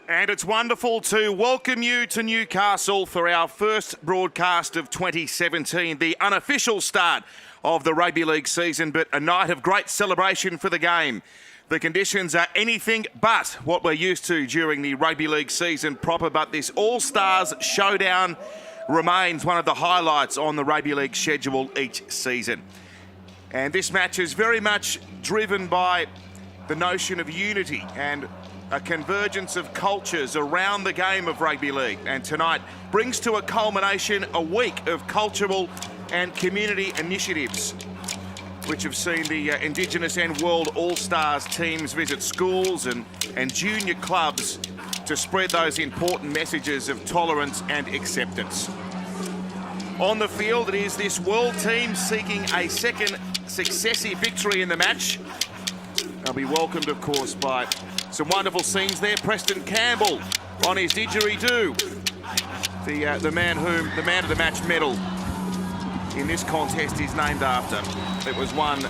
And it's wonderful to welcome you to Newcastle for our first broadcast of 2017, the unofficial start of the rugby league season, but a night of great celebration for the game. The conditions are anything but what we're used to during the rugby league season proper, but this All-Stars showdown remains one of the highlights on the rugby league schedule each season. And this match is very much driven by the notion of unity and a convergence of cultures around the game of rugby league. And tonight brings to a culmination a week of cultural and community initiatives, which have seen the Indigenous and World All-Stars teams visit schools and junior clubs to spread those important messages of tolerance and acceptance. On the field, it is this world team seeking a second successive victory in the match. They'll be welcomed, of course, by some wonderful scenes there. Preston Campbell on his didgeridoo. The man of the match medal in this contest is named after. It was won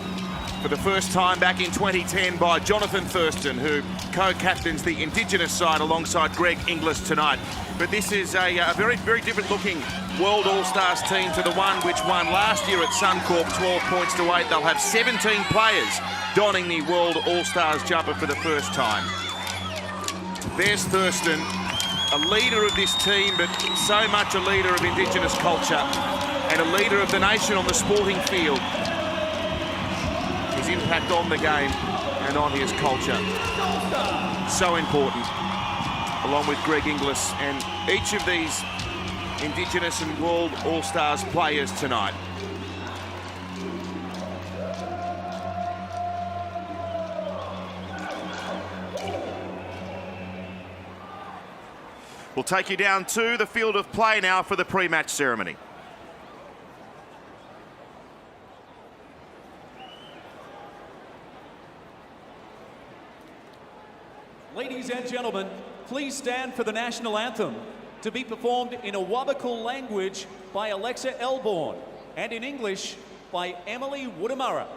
for the first time back in 2010 by Jonathan Thurston, who co-captains the Indigenous side alongside Greg Inglis tonight. But this is a very, very different looking World All-Stars team to the one which won last year at Suncorp, 12 points to 8. They'll have 17 players donning the World All-Stars jumper for the first time. There's Thurston, a leader of this team, but so much a leader of Indigenous culture and a leader of the nation on the sporting field. His impact on the game and on his culture, so important, along with Greg Inglis and each of these Indigenous and World All-Stars players tonight. We'll take you down to the field of play now for the pre-match ceremony. Ladies and gentlemen, please stand for the national anthem, to be performed in a Wabakal language by Alexa Elborn and in English by Emily Woodamurra.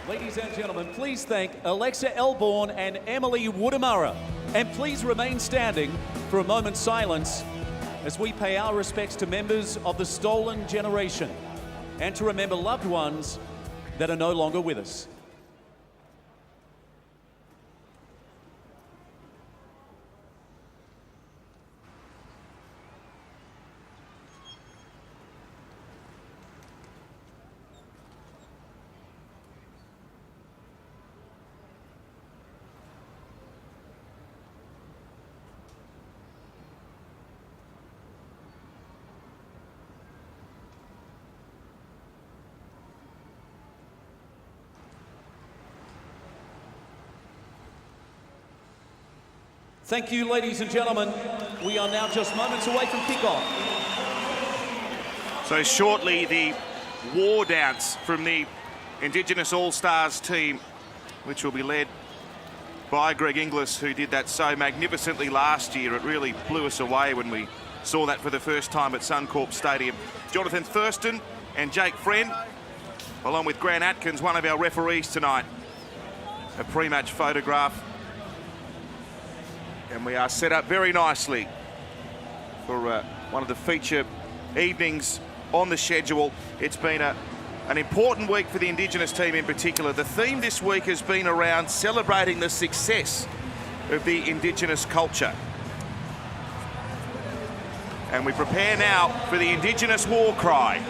Ladies and gentlemen, please thank Alexa Elborn and Emily Woodamurra. And please remain standing for a moment's silence as we pay our respects to members of the stolen generation and to remember loved ones that are no longer with us. Thank you, ladies and gentlemen. We are now just moments away from kickoff. So shortly, the war dance from the Indigenous All-Stars team, which will be led by Greg Inglis, who did that so magnificently last year. It really blew us away when we saw that for the first time at Suncorp Stadium. Jonathan Thurston and Jake Friend, along with Grant Atkins, one of our referees tonight. A pre-match photograph. And we are set up very nicely for one of the feature evenings on the schedule. It's been an important week for the Indigenous team in particular. The theme this week has been around celebrating the success of the Indigenous culture. And we prepare now for the Indigenous war cry.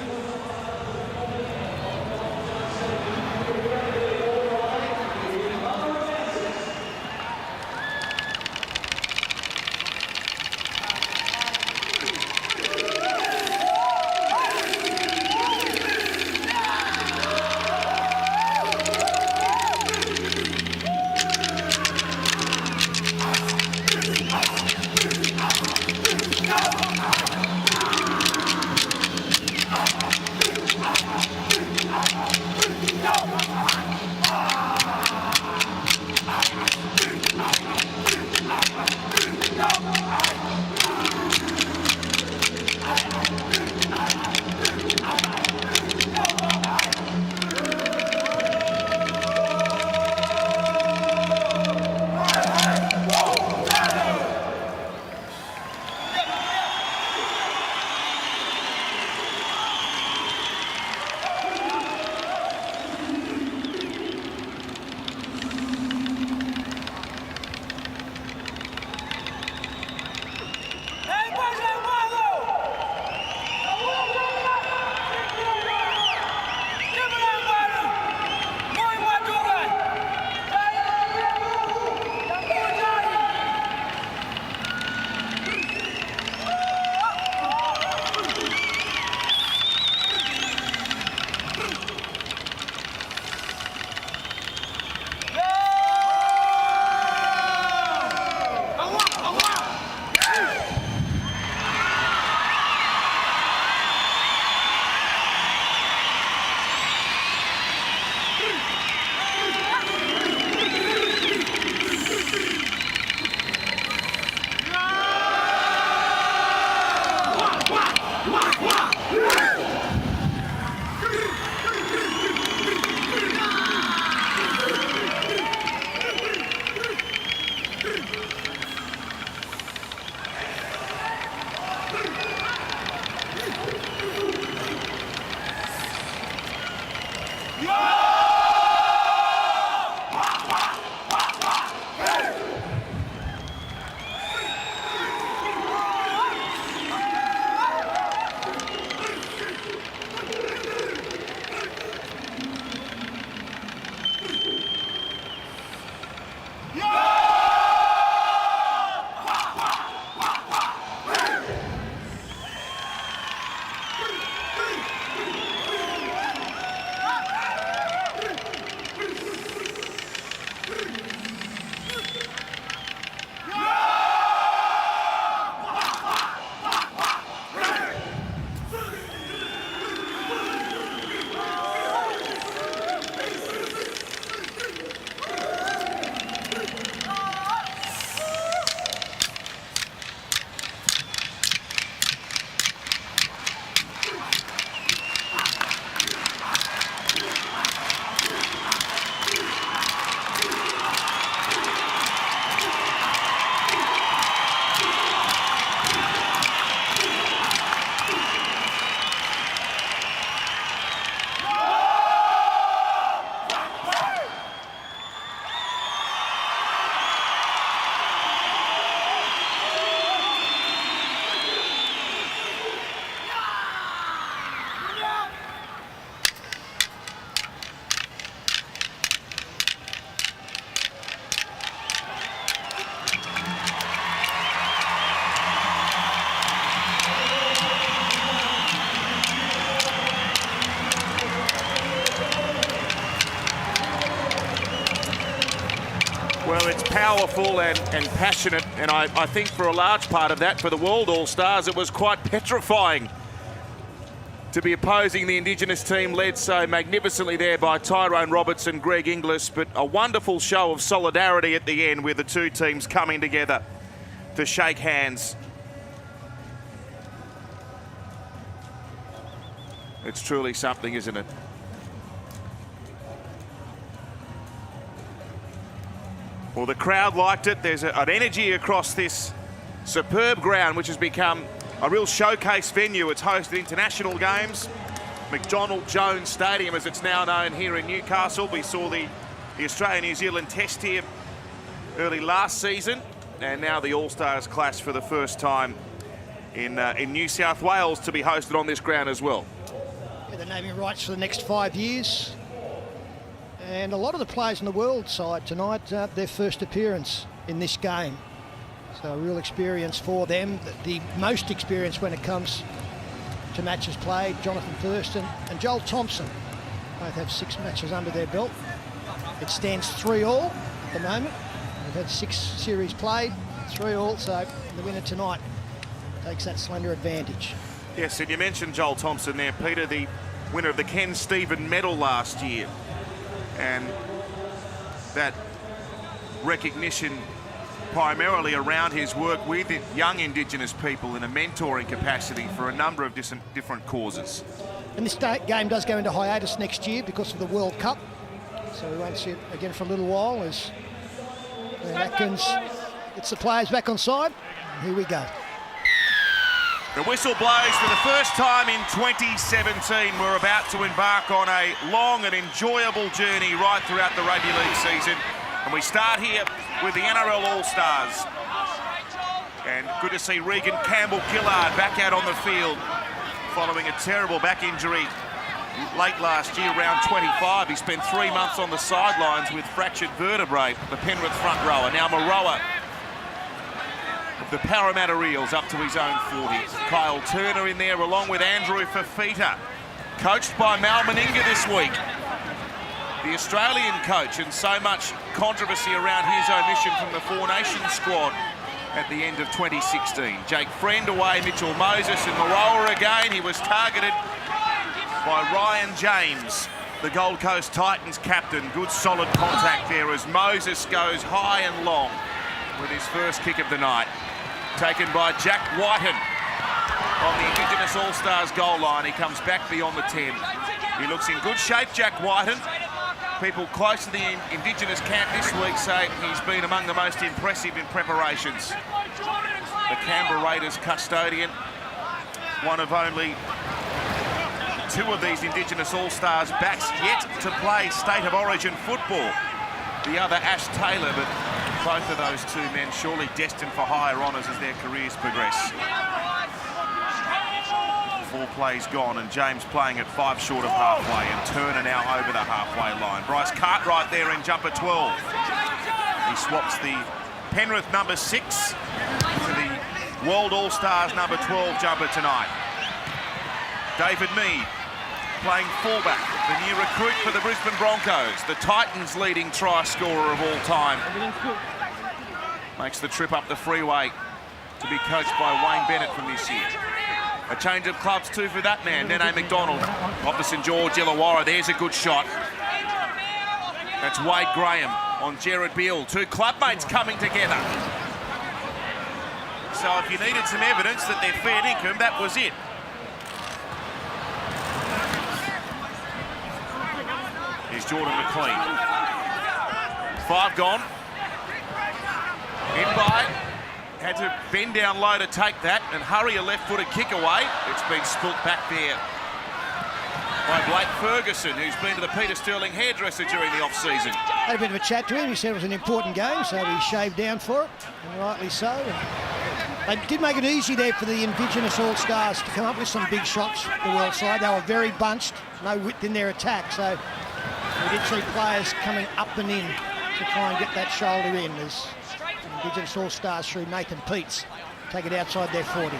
powerful and passionate, and I think for a large part of that, for the World All-Stars, it was quite petrifying to be opposing the Indigenous team led so magnificently there by Tyrone Roberts and Greg Inglis, but a wonderful show of solidarity at the end with the two teams coming together to shake hands. It's truly something, isn't it? Well, the crowd liked it. There's an energy across this superb ground, which has become a real showcase venue. It's hosted international games. McDonald Jones Stadium, as it's now known here in Newcastle. We saw the Australia-New Zealand test here early last season, and now the All-Stars clash for the first time in New South Wales to be hosted on this ground as well. Yeah, they're naming rights for the next 5 years. And a lot of the players in the world side tonight, their first appearance in this game. So a real experience for them. The most experience when it comes to matches played, Jonathan Thurston and Joel Thompson both have 6 matches under their belt. It stands 3-3 at the moment. They've had 6 series played, 3-3, so the winner tonight takes that slender advantage. Yes, and you mentioned Joel Thompson there, Peter, the winner of the Ken Stephen Medal last year. And that recognition primarily around his work with young Indigenous people in a mentoring capacity for a number of different causes. And this game does go into hiatus next year because of the World Cup. So we won't see it again for a little while as Atkins gets the players back on side. Here we go. The whistle blows for the first time in 2017. We're about to embark on a long and enjoyable journey right throughout the rugby league season. And we start here with the NRL All-Stars. And good to see Regan Campbell-Gillard back out on the field following a terrible back injury late last year, round 25. He spent 3 months on the sidelines with fractured vertebrae, the Penrith front rower. Now Moroa, the Parramatta Eels, up to his own 40. Kyle Turner in there along with Andrew Fafita, coached by Mal Meninga this week. The Australian coach, and so much controversy around his omission from the Four Nations squad at the end of 2016. Jake Friend away, Mitchell Moses, and Moroa again. He was targeted by Ryan James, the Gold Coast Titans captain. Good solid contact there as Moses goes high and long with his first kick of the night. Taken by Jack Whiten on the Indigenous All-Stars goal line. He comes back beyond the 10. He looks in good shape, Jack Whiten. People close to the Indigenous camp this week say he's been among the most impressive in preparations. The Canberra Raiders custodian, one of only 2 of these Indigenous All-Stars backs yet to play State of Origin football. The other, Ash Taylor, but both of those 2 men surely destined for higher honours as their careers progress. 4 plays gone, and James playing at 5 short of halfway, and Turner now over the halfway line. Bryce Cartwright there in jumper 12. He swaps the Penrith number 6 to the World All-Stars number 12 jumper tonight. David Mead playing fullback, the new recruit for the Brisbane Broncos, the Titans' leading try scorer of all time. Makes the trip up the freeway to be coached by Wayne Bennett from this year. A change of clubs too for that man, Nene McDonald. Off to St George Illawarra, there's a good shot. That's Wade Graham on Jared Beale. 2 clubmates coming together. So if you needed some evidence that they're fair income, that was it. Here's Jordan McLean. 5 gone. In by. Had to bend down low to take that and hurry a left-footed kick away. It's been spilt back there by Blake Ferguson, who's been to the Peter Sterling hairdresser during the off-season. Had a bit of a chat to him. He said it was an important game, so he shaved down for it, and rightly so. And they did make it easy there for the Indigenous All-Stars to come up with some big shots, the world side. They were very bunched, no width in their attack, so we did see players coming up and in to try and get that shoulder in as Indigenous All-Stars through Nathan Peets take it outside their 40.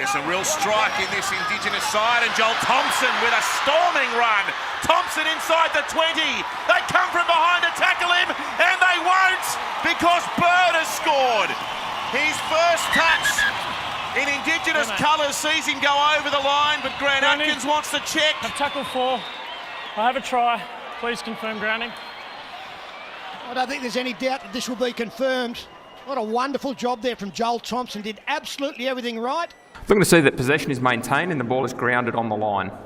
There's a real strike in this Indigenous side, and Joel Thompson with a storming run. Thompson inside the 20. They come from behind to tackle him, and they won't because Bird has scored. His first touch in Indigenous colours sees him go over the line, but Grant Atkins wants to check. I've tackled 4. I have a try. Please confirm grounding. I don't think there's any doubt that this will be confirmed. What a wonderful job there from Joel Thompson. Did absolutely everything right. Looking to see that possession is maintained and the ball is grounded on the line. Well,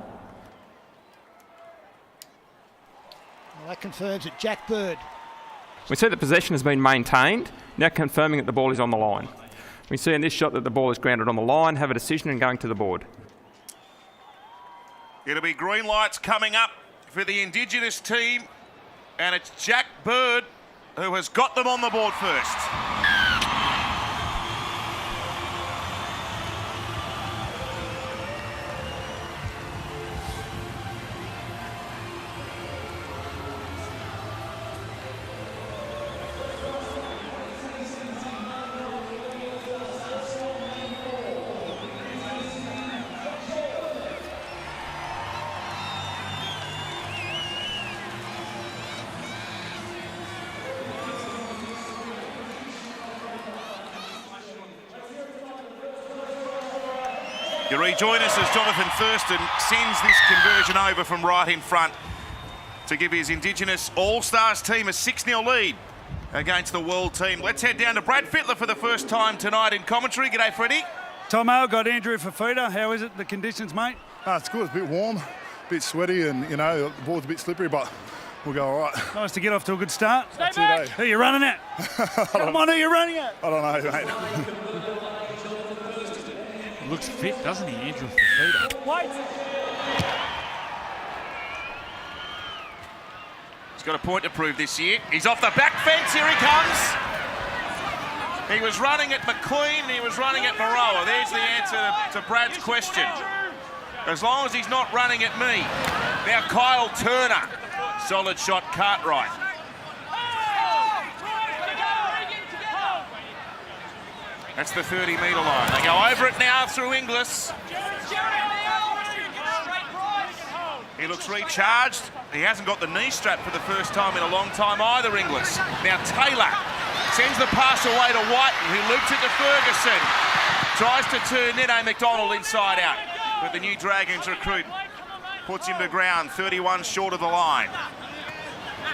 that confirms it. Jack Bird. We see that possession has been maintained, now confirming that the ball is on the line. We see in this shot that the ball is grounded on the line, have a decision and going to the board. It'll be green lights coming up for the Indigenous team, and it's Jack Bird who has got them on the board first. You rejoin us as Jonathan Thurston sends this conversion over from right in front to give his Indigenous All-Stars team a 6-0 lead against the world team. Let's head down to Brad Fittler for the first time tonight in commentary. G'day, Freddie. Tomo, got Andrew for feeder. How is it, the conditions, mate? It's good. It's a bit warm, a bit sweaty, and, you know, the ball's a bit slippery, but we'll go all right. Nice to get off to a good start. Stay back. Who are you running at? Come on, who are you running at? I don't know, mate. Looks fit, doesn't he, Andrew Fafita? Wait. He's got a point to prove this year. He's off the back fence. Here he comes. He was running at McLean. He was running at Moroa. There's the answer to Brad's question. As long as he's not running at me. Now Kyle Turner. Solid shot, Cartwright. That's the 30-metre line. They go over it now through Inglis. He looks recharged. He hasn't got the knee strap for the first time in a long time either, Inglis. Now Taylor sends the pass away to Whiten, who loops it to Ferguson. Tries to turn Nene McDonald inside out. But the new Dragons recruit puts him to ground, 31 short of the line.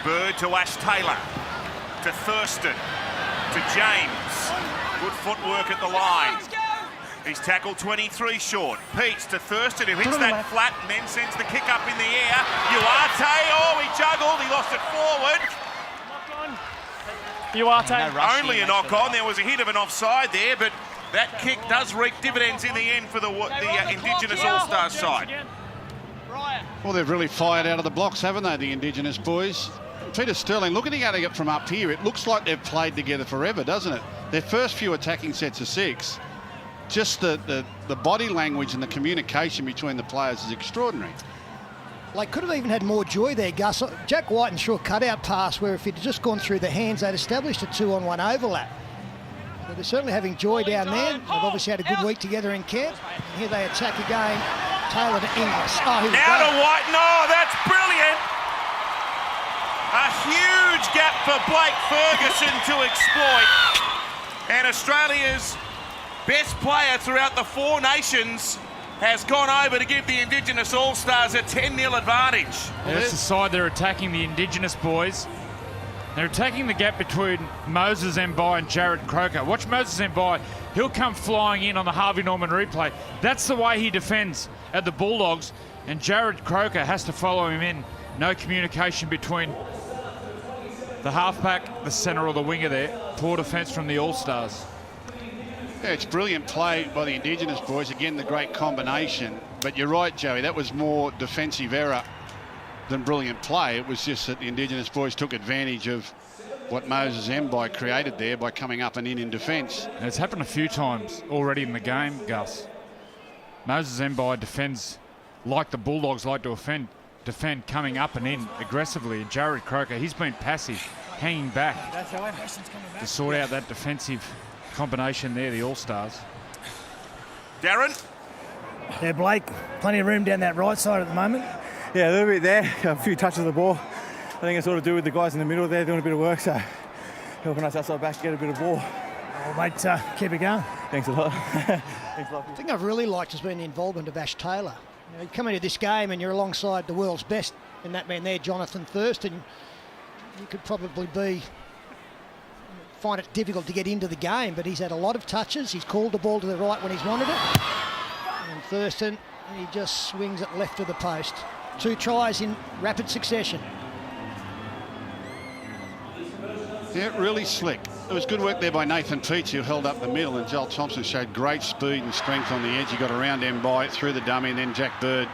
Bird to Ash Taylor. To Thurston. To James. Good footwork at the line. He's tackled 23 short. Peets to Thurston, who hits that flat and then sends the kick up in the air. Uarte, he juggled, he lost it forward. Uarte. Only a knock on. There was a hit of an offside there, but that kick does reap dividends in the end for the Indigenous All-Stars side. Well, they've really fired out of the blocks, haven't they, the Indigenous boys? Peter Sterling, looking at it from up here, it looks like they've played together forever, doesn't it? Their first few attacking sets of 6, just the body language and the communication between the players is extraordinary. They could have even had more joy there, Gus. Jack Whiten short cut-out pass where if it had just gone through the hands, they'd established a 2-on-1 overlap. So they're certainly having joy down there. They've obviously had a good week together in camp. And here they attack again. Taylor to Inglis. Oh, now to Whiten. Oh, that's brilliant. A huge gap for Blake Ferguson to exploit. And Australia's best player throughout the 4 nations has gone over to give the Indigenous All-Stars a 10-0 advantage. Well, that's the side they're attacking, the Indigenous boys. They're attacking the gap between Moses Mbai and Jared Croker. Watch Moses Mbai. He'll come flying in on the Harvey Norman replay. That's the way he defends at the Bulldogs. And Jared Croker has to follow him in. No communication between the halfback, the centre or the winger there. Poor defence from the All-Stars. Yeah, it's brilliant play by the Indigenous boys. Again, the great combination. But you're right, Joey, that was more defensive error than brilliant play. It was just that the Indigenous boys took advantage of what Moses Mbai created there by coming up and in defence. And it's happened a few times already in the game, Gus. Moses Mbai defends like the Bulldogs like to defend coming up and in aggressively. And Jared Croker, he's been passive, hanging back to sort out that defensive combination there, the All-Stars. Darren? Yeah, Blake, plenty of room down that right side at the moment. Yeah, a little bit there, a few touches of the ball. I think it's all to do with the guys in the middle there doing a bit of work, so helping us outside back to get a bit of ball. Oh, mate, keep it going. Thanks a lot. Thanks a lot. The thing I've really liked has been the involvement of Ash Taylor. You know, you come into this game and you're alongside the world's best, and that man there, Jonathan Thurston. You could probably find it difficult to get into the game, but he's had a lot of touches. He's called the ball to the right when he's wanted it. And Thurston, he just swings it left of the post. 2 tries in rapid succession. Yeah, really slick. It was good work there by Nathan Peach, who held up the middle, and Joel Thompson showed great speed and strength on the edge. He got around Mbai, through the dummy, and then Jack Bird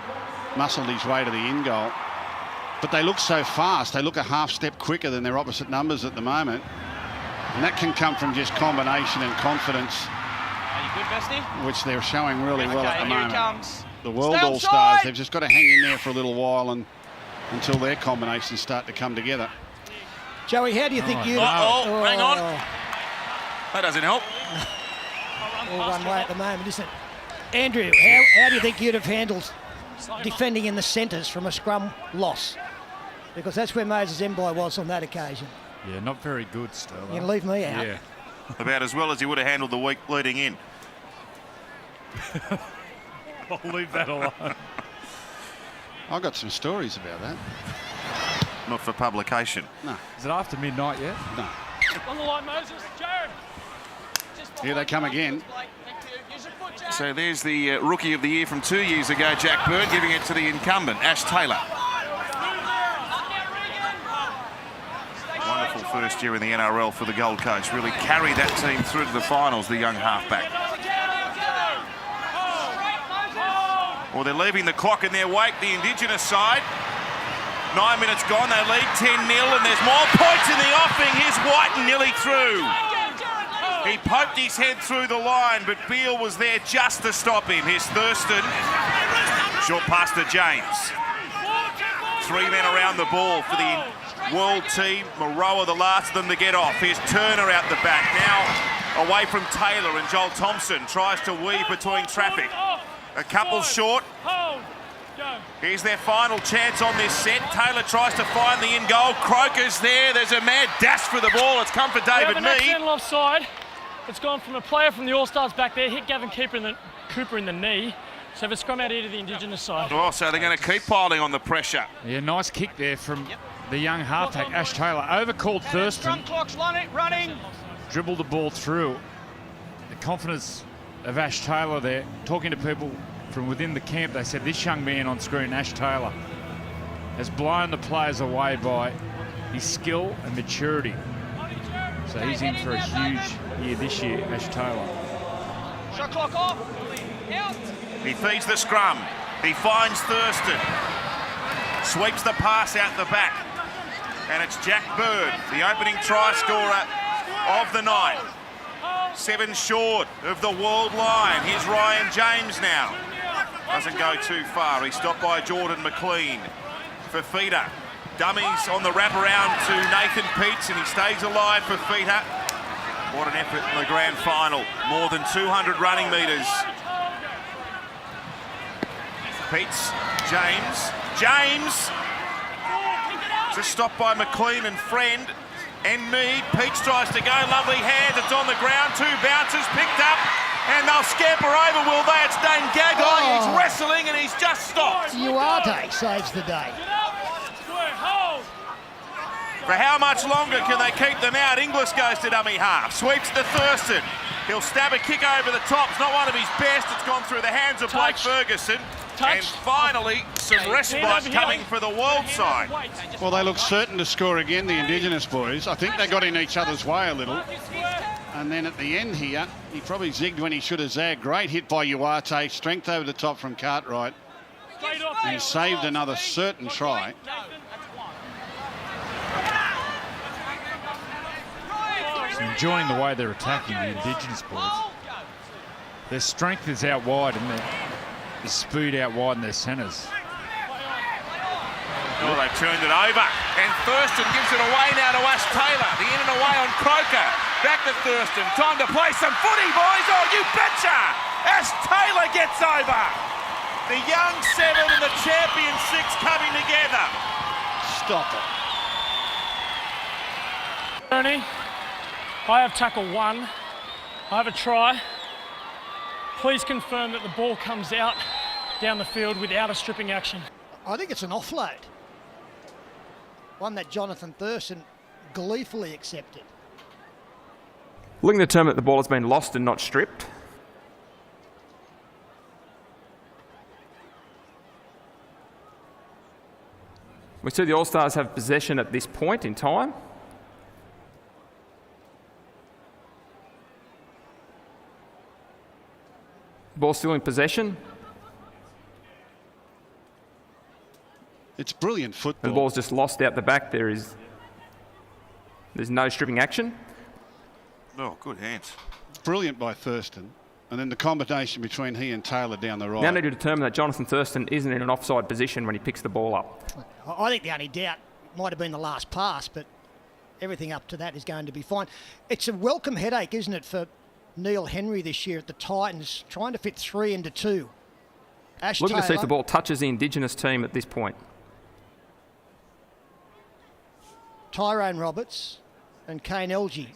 muscled his way to the in goal. But they look so fast. They look a half step quicker than their opposite numbers at the moment. And that can come from just combination and confidence. Are you good, Bestie? Which they're showing really well at the here moment. It comes. The World Stay All-Stars, outside. they've just got to hang in there for a little while and until their combinations start to come together. Joey, how do you think you... Uh-oh, hang on. That doesn't help. All one way at the moment, isn't it? Andrew, how do you think you'd have handled defending in the centres from a scrum loss? Because that's where Moses Mbai was on that occasion. Yeah, not very good, Sterling. You can leave me out. Yeah. About as well as he would have handled the week leading in. I'll leave that alone. I've got some stories about that. Not for publication. No. Is it after midnight yet? No. On the line, Moses. Jared. Here they come again. So there's the rookie of the year from 2 years ago, Jack Bird, giving it to the incumbent, Ash Taylor. Wonderful first year in the NRL for the Gold Coast. Really carried that team through to the finals, the young halfback. Well, they're leaving the clock in their wake, the Indigenous side. 9 minutes gone, they lead 10-0, and there's more points in the offing. Here's Whiten nearly through. He poked his head through the line, but Beale was there just to stop him. Here's Thurston. Short pass to James. 3 men around the ball for the world team. Moroa the last of them to get off. Here's Turner out the back. Now away from Taylor, and Joel Thompson tries to weave between traffic. A couple short. Here's their final chance on this set. Taylor tries to find the in-goal. Croker's there. There's a mad dash for the ball. It's come for David We have an Mead. accidental offside. It's gone from a player from the All-Stars back there, hit Gavin Cooper in the knee. So have a scrum out here to the Indigenous side. Oh, so they're going to keep piling on the pressure. Yeah, nice kick there from the young halfback, Ash Taylor. Overcalled Thurston. Scrum clock's running. Dribbled the ball through. The confidence of Ash Taylor there. Talking to people from within the camp, they said this young man on screen, Ash Taylor, has blown the players away by his skill and maturity. So he's in for a huge year this year, Ash Taylor. Shot clock off. Out. He feeds the scrum. He finds Thurston. Sweeps the pass out the back. And it's Jack Bird, the opening try scorer of the night. 7 short of the world line. Here's Ryan James now. Doesn't go too far. He's stopped by Jordan McLean. Fafita. Dummies on the wraparound to Nathan Peets, and he stays alive for Fafita. What an effort in the grand final. More than 200 running metres. Peets. James. Just stopped by McLean and Friend. And Mead. Peets tries to go. Lovely hands. It's on the ground. 2 bounces picked up. And they'll scamper over, will they? It's Dane Gagai. He's wrestling and he's just stopped. Uarte saves the day. For how much longer can they keep them out? Inglis goes to dummy half. Sweeps to Thurston. He'll stab a kick over the top. It's not one of his best. It's gone through the hands of Blake Ferguson. And finally, some respite coming for the world side. Well, they look certain to score again, the Indigenous boys. I think they got in each other's way a little. And then at the end here, he probably zigged when he should have zagged. Great hit by Uarte, strength over the top from Cartwright. And he saved another certain try. Enjoying the way they're attacking the Indigenous boys. Their strength is out wide and their speed out wide in their centres. Oh, they turned it over. And Thurston gives it away now to Ash Taylor. The in and away on Croker. Back to Thurston. Time to play some footy, boys. Oh, you betcha! Ash Taylor gets over. The young 7 and the champion 6 coming together. Stop it. Ernie, I have tackle 1. I have a try. Please confirm that the ball comes out down the field without a stripping action. I think it's an offload. One that Jonathan Thurston gleefully accepted. Looking to determine that the ball has been lost and not stripped. We see the All-Stars have possession at this point in time. Ball still in possession. It's brilliant football. The ball's just lost out the back. There's no stripping action. Oh, good hands. Brilliant by Thurston. And then the combination between he and Taylor down the right. Now need to determine that Jonathan Thurston isn't in an offside position when he picks the ball up. I think the only doubt might have been the last pass, but everything up to that is going to be fine. It's a welcome headache, isn't it, for Neil Henry this year at the Titans, trying to fit 3 into 2. Ash Looking Taylor, to see if the ball touches the Indigenous team at this point. Tyrone Roberts and Kane Elgey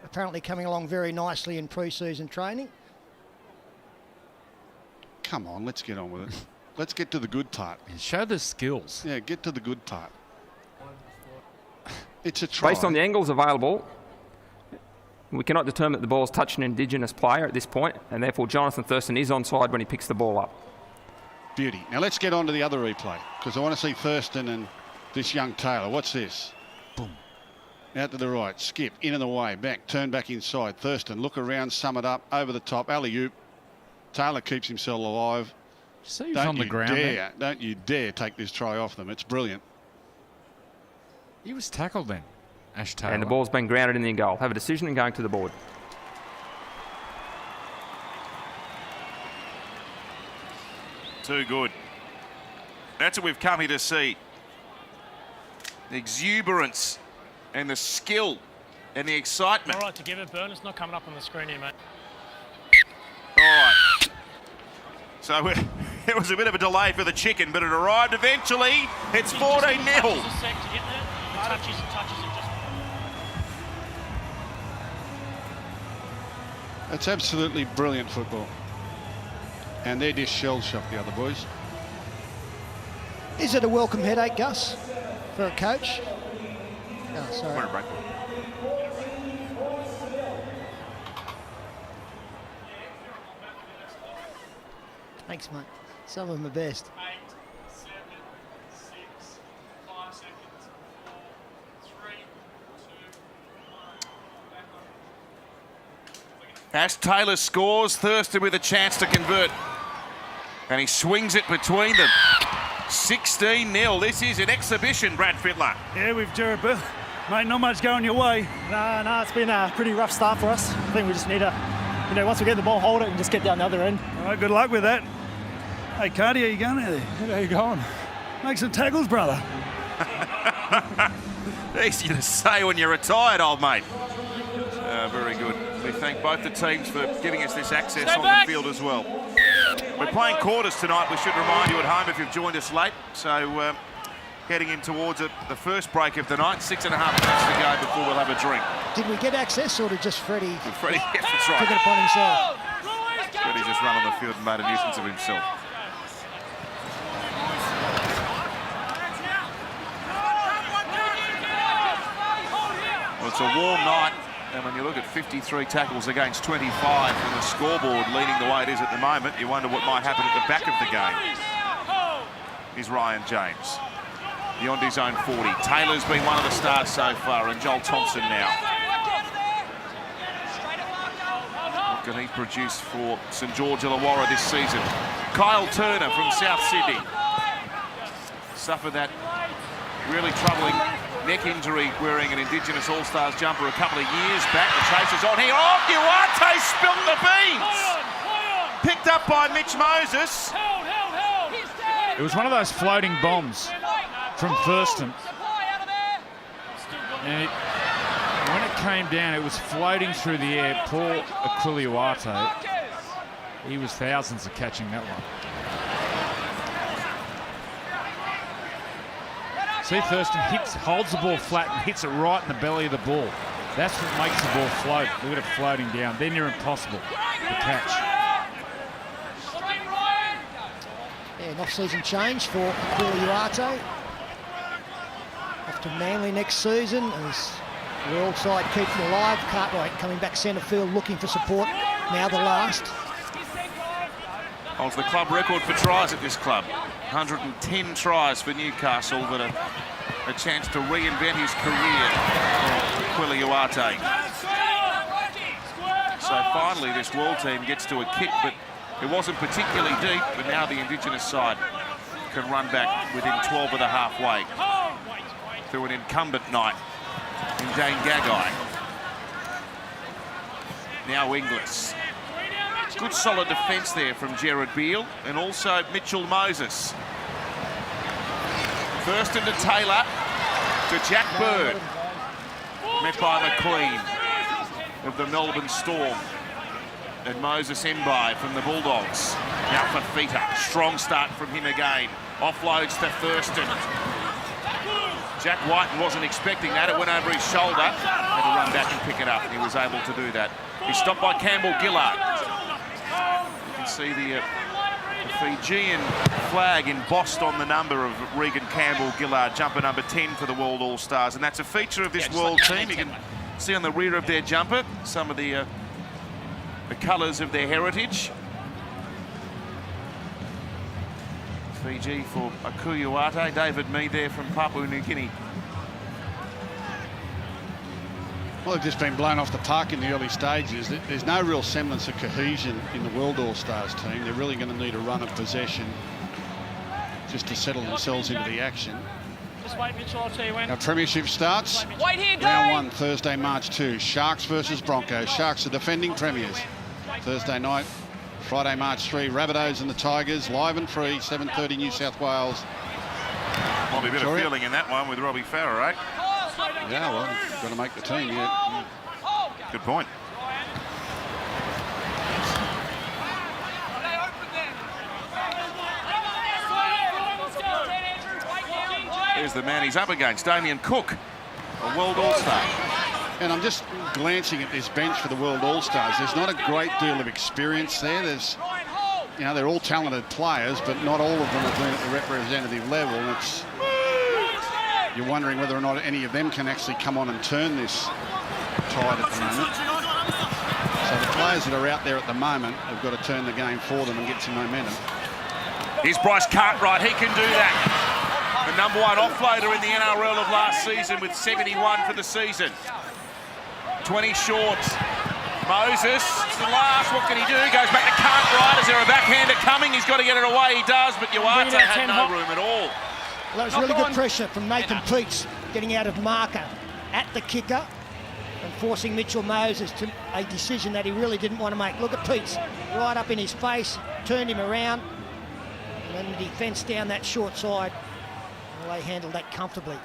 apparently coming along very nicely in pre-season training. Come on, let's get on with it. Let's get to the good part. Show the skills. Yeah, get to the good part. It's a try. Based on the angles available, we cannot determine that the ball is touching an Indigenous player at this point, and therefore Jonathan Thurston is onside when he picks the ball up. Beauty. Now let's get on to the other replay, because I want to see Thurston and this young Taylor. What's this? Boom. Out to the right, skip, in and away, back, turn back inside. Thurston, look around, sum it up, over the top, alley-oop. Taylor keeps himself alive. See who's on the ground. Don't you dare take this try off them. It's brilliant. He was tackled then, Ash Taylor. And the ball's been grounded in the goal. Have a decision and going to the board. Too good. That's what we've come here to see. The exuberance and the skill and the excitement. All right, to give it, Burn. It's not coming up on the screen here, mate. All right. So it was a bit of a delay for the chicken, but it arrived eventually. It's 14-0. It's absolutely brilliant football. And they're just shell-shocked, the other boys. Is it a welcome headache, Gus, for a coach? Oh, sorry. Thanks, mate. Some of them are best. 8, 7, 6, 5 seconds, 4, 3, 2, 1. Ash Taylor scores. Thurston with a chance to convert. And he swings it between them. 16-0. This is an exhibition, Brad Fittler. Yeah, we've Jared, but mate, not much going your way. No, it's been a pretty rough start for us. I think we just need to, once we get the ball, hold it and just get down the other end. All right, good luck with that. Hey, Cardi, how you going out there? How you going? Make some tackles, brother. Easy to say when you're retired, old mate. Very good. We thank both the teams for giving us this access on the field as well. We're playing quarters tonight. We should remind you at home if you've joined us late. So heading in towards it, the first break of the night. 6.5 minutes to go before we'll have a drink. Did we get access, or did just Freddie Freddie, yes, that's right. took it upon himself? Freddie just run on the field and made a nuisance of himself. Well, it's a warm night, and when you look at 53 tackles against 25 and the scoreboard leaning the way it is at the moment, you wonder what might happen at the back of the game. Here's Ryan James. Beyond his own 40. Taylor's been one of the stars so far, and Joel Thompson now. What can he produce for St George Illawarra this season? Kyle Turner from South Sydney. Suffered that really troubling neck injury wearing an Indigenous All-Stars jumper a couple of years back. The chase is on here. Oh, Duarte spilt the beans! Picked up by Mitch Moses. It was one of those floating bombs from Thurston. And when it came down, it was floating through the air. Poor Duarte. He was thousands of catching that one. See, Thurston holds the ball flat and hits it right in the belly of the ball. That's what makes the ball float. Look at it floating down. Then you're impossible to catch. Yeah, an off-season change for Uarte. Off to Manly next season as the world side keeps him alive. Cartwright coming back centre field looking for support. Now the last. Holds the club record for tries at this club. 110 tries for Newcastle, but a chance to reinvent his career for Uarte. So finally this world team gets to a kick, but it wasn't particularly deep, but now the Indigenous side can run back within 12 of the halfway through an incumbent night in Dane Gagai. Now Inglis. Good solid defence there from Gerard Beale and also Mitchell Moses. First into Taylor to Jack Bird. Met by McLean of the Melbourne Storm. And Moses Mbai from the Bulldogs. Now for Fita. Strong start from him again. Offloads to Thurston. Jack Whiten wasn't expecting that. It went over his shoulder. Had to run back and pick it up, and he was able to do that. He's stopped by Campbell Gillard. You can see the Fijian flag embossed on the number of Regan Campbell Gillard, jumper number 10 for the World All-Stars. And that's a feature of this World team. You can see on the rear of their jumper some of the colours of their heritage. Fiji for Uarte, David Mead there from Papua New Guinea. Well, they've just been blown off the park in the early stages. There's no real semblance of cohesion in the World All-Stars team. They're really going to need a run of possession just to settle themselves into the action. Just wait, Mitchell, I'll tell you when. Our premiership starts. Wait here, Round 1, Thursday, March 2. Sharks versus Broncos. Sharks are defending premiers. Thursday night, Friday, March 3. Rabbitohs and the Tigers, live and free, 7:30 New South Wales. Might be a bit of feeling in that one with Robbie Farrer, eh? Yeah, well, got to make the team, yeah. Good point. There's the man he's up against, Damien Cook, a World All-Star. And I'm just glancing at this bench for the World All-Stars. There's not a great deal of experience there. There's, you know, they're all talented players, but not all of them have been at the representative level. And it's, you're wondering whether or not any of them can actually come on and turn this tide at the moment. So the players that are out there at the moment have got to turn the game for them and get some momentum. Here's Bryce Cartwright, he can do that. The #1 offloader in the NRL of last season with 71 for the season. 20 shorts. Moses, it's the last, what can he do? He goes back to Cartwright. Is there a backhander coming? He's got to get it away. He does, but Uarte had no room at all. Well, that was really good pressure from Nathan Peets, getting out of marker at the kicker and forcing Mitchell Moses to a decision that he really didn't want to make. Look at Peets, right up in his face, turned him around, and then the defence down that short side. Well, they handled that comfortably.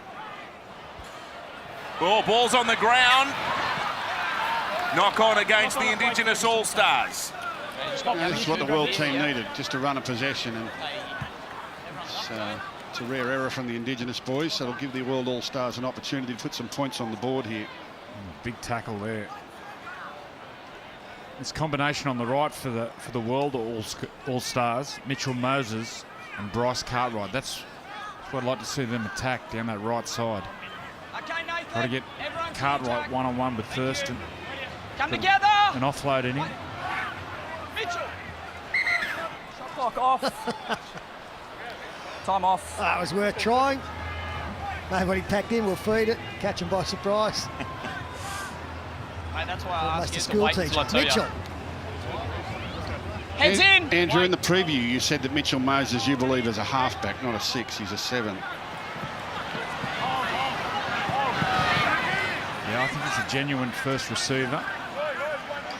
Oh, ball's on the ground. Knock on against the Indigenous All-Stars. This is what the world team needed, just a run of possession. And it's a rare error from the Indigenous boys, so it'll give the World All-Stars an opportunity to put some points on the board here. Big tackle there. This combination on the right for the World All-Stars, Mitchell Moses and Bryce Cartwright. That's what I'd like to see them attack down that right side. Try to get Cartwright one-on-one with Thurston. Come together! An offload in him. Mitchell! Shot clock off. Time off. That was worth trying. Nobody packed in, we'll feed it, catch him by surprise. Mate, that's why I asked you to school wait teacher. until I tell Mitchell. you. Heads in! Andrew, in the preview, you said that Mitchell Moses, you believe, is a halfback, not a 6. He's a 7. Yeah, I think he's a genuine first receiver.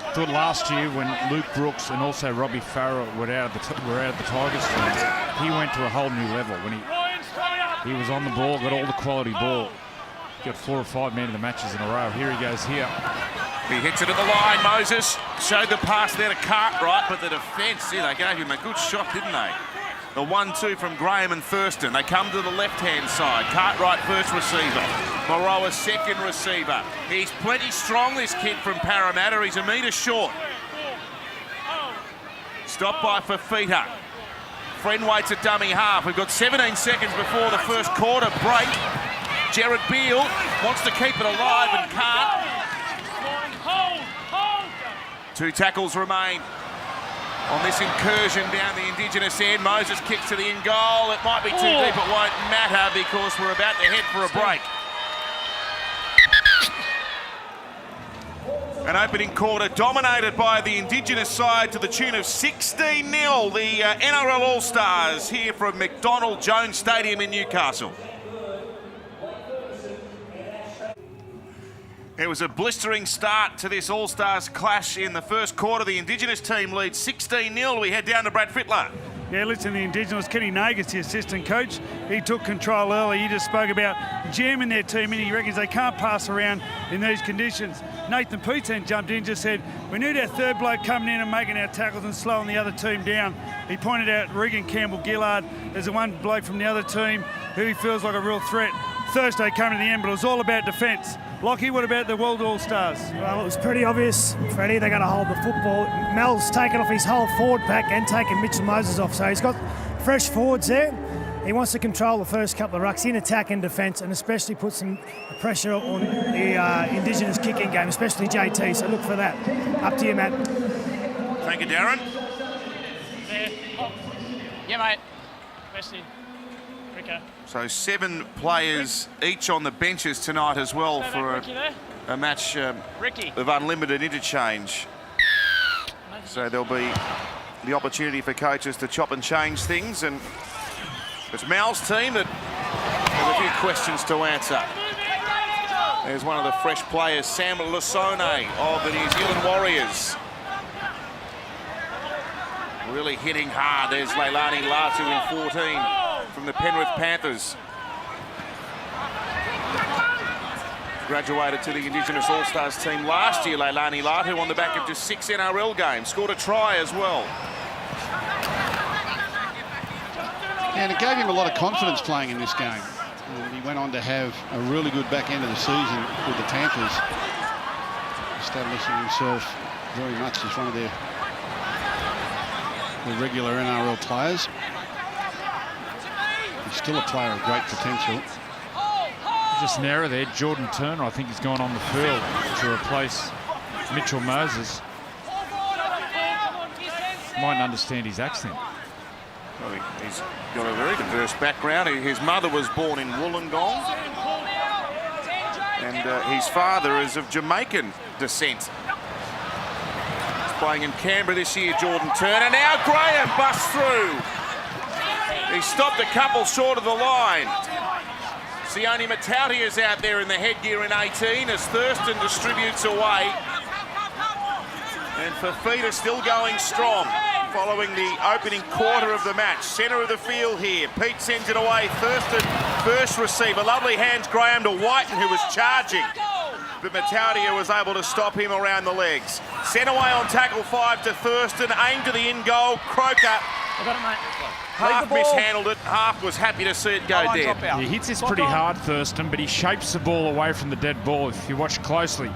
I thought last year when Luke Brooks and also Robbie Farrer were out of the Tigers team, he went to a whole new level when he was on the ball, got all the quality ball. Got 4 or 5 man of the matches in a row. Here he goes here. He hits it at the line. Moses showed the pass there to Cartwright, but the defence, they gave him a good shot, didn't they? The 1-2 from Graham and Thurston. They come to the left-hand side. Cartwright first receiver. Moroa second receiver. He's plenty strong, this kid from Parramatta. He's a metre short. Stopped by Fafita. Friend waits at dummy half. We've got 17 seconds before the first quarter break. Jared Beale wants to keep it alive and can't. 2 tackles remain on this incursion down the Indigenous end. Moses kicks to the in goal. It might be too deep. It won't matter because we're about to head for a break. An opening quarter dominated by the Indigenous side to the tune of 16-0. The NRL All-Stars here from McDonald Jones Stadium in Newcastle. It was a blistering start to this All-Stars clash in the first quarter. The Indigenous team leads 16-0. We head down to Brad Fittler. Yeah, listen, the Indigenous, Kenny Nagus, the assistant coach, he took control early. He just spoke about jamming their team in. He reckons they can't pass around in these conditions. Nathan Peets then jumped in and just said, we need our third bloke coming in and making our tackles and slowing the other team down. He pointed out Regan Campbell-Gillard as the one bloke from the other team who he feels like a real threat. Thursday coming to the end, but it was all about defence. Lockie, what about the World All-Stars? Well, it was pretty obvious, Freddie, they're going to hold the football. Mel's taken off his whole forward pack and taken Mitchell Moses off, so he's got fresh forwards there. He wants to control the first couple of rucks in attack and defence, and especially put some pressure on the Indigenous kicking game, especially JT, so look for that. Up to you, Matt. Thank you, Darren. Yeah, mate. Especially Rico. So 7 players each on the benches tonight as well for a match of unlimited interchange. So there'll be the opportunity for coaches to chop and change things, and it's Mal's team that has a few questions to answer. There's one of the fresh players, Sam Lasone of the New Zealand Warriors. Really hitting hard. There's Leilani Latu in 14 from the Penrith Panthers. Graduated to the Indigenous All-Stars team last year, Leilani Latu, on the back of just 6 NRL games. Scored a try as well. And it gave him a lot of confidence playing in this game. And he went on to have a really good back end of the season with the Panthers, establishing himself very much as one of their regular NRL players. He's still a player of great potential. Just an error there. Jordan Turner, I think, has gone on the field to replace Mitchell Moses. Mightn't understand his accent. Well, he's got a very diverse background. His mother was born in Wollongong, and his father is of Jamaican descent. He's playing in Canberra this year, Jordan Turner. Now Graham busts through. He stopped a couple short of the line. Sione Matauti is out there in the headgear in 18 as Thurston distributes away. And Fafita still going strong following the opening quarter of the match. Centre of the field here. Pete sends it away. Thurston, first receiver. Lovely hands, Graham, to Whiten, who was charging. But Matautia was able to stop him around the legs. Sent away on tackle 5 to Thurston. Aimed to the in-goal. Croker. I got it, mate. Half mishandled it. Half was happy to see it go dead. He hits this pretty hard, Thurston, but he shapes the ball away from the dead ball if you watch closely.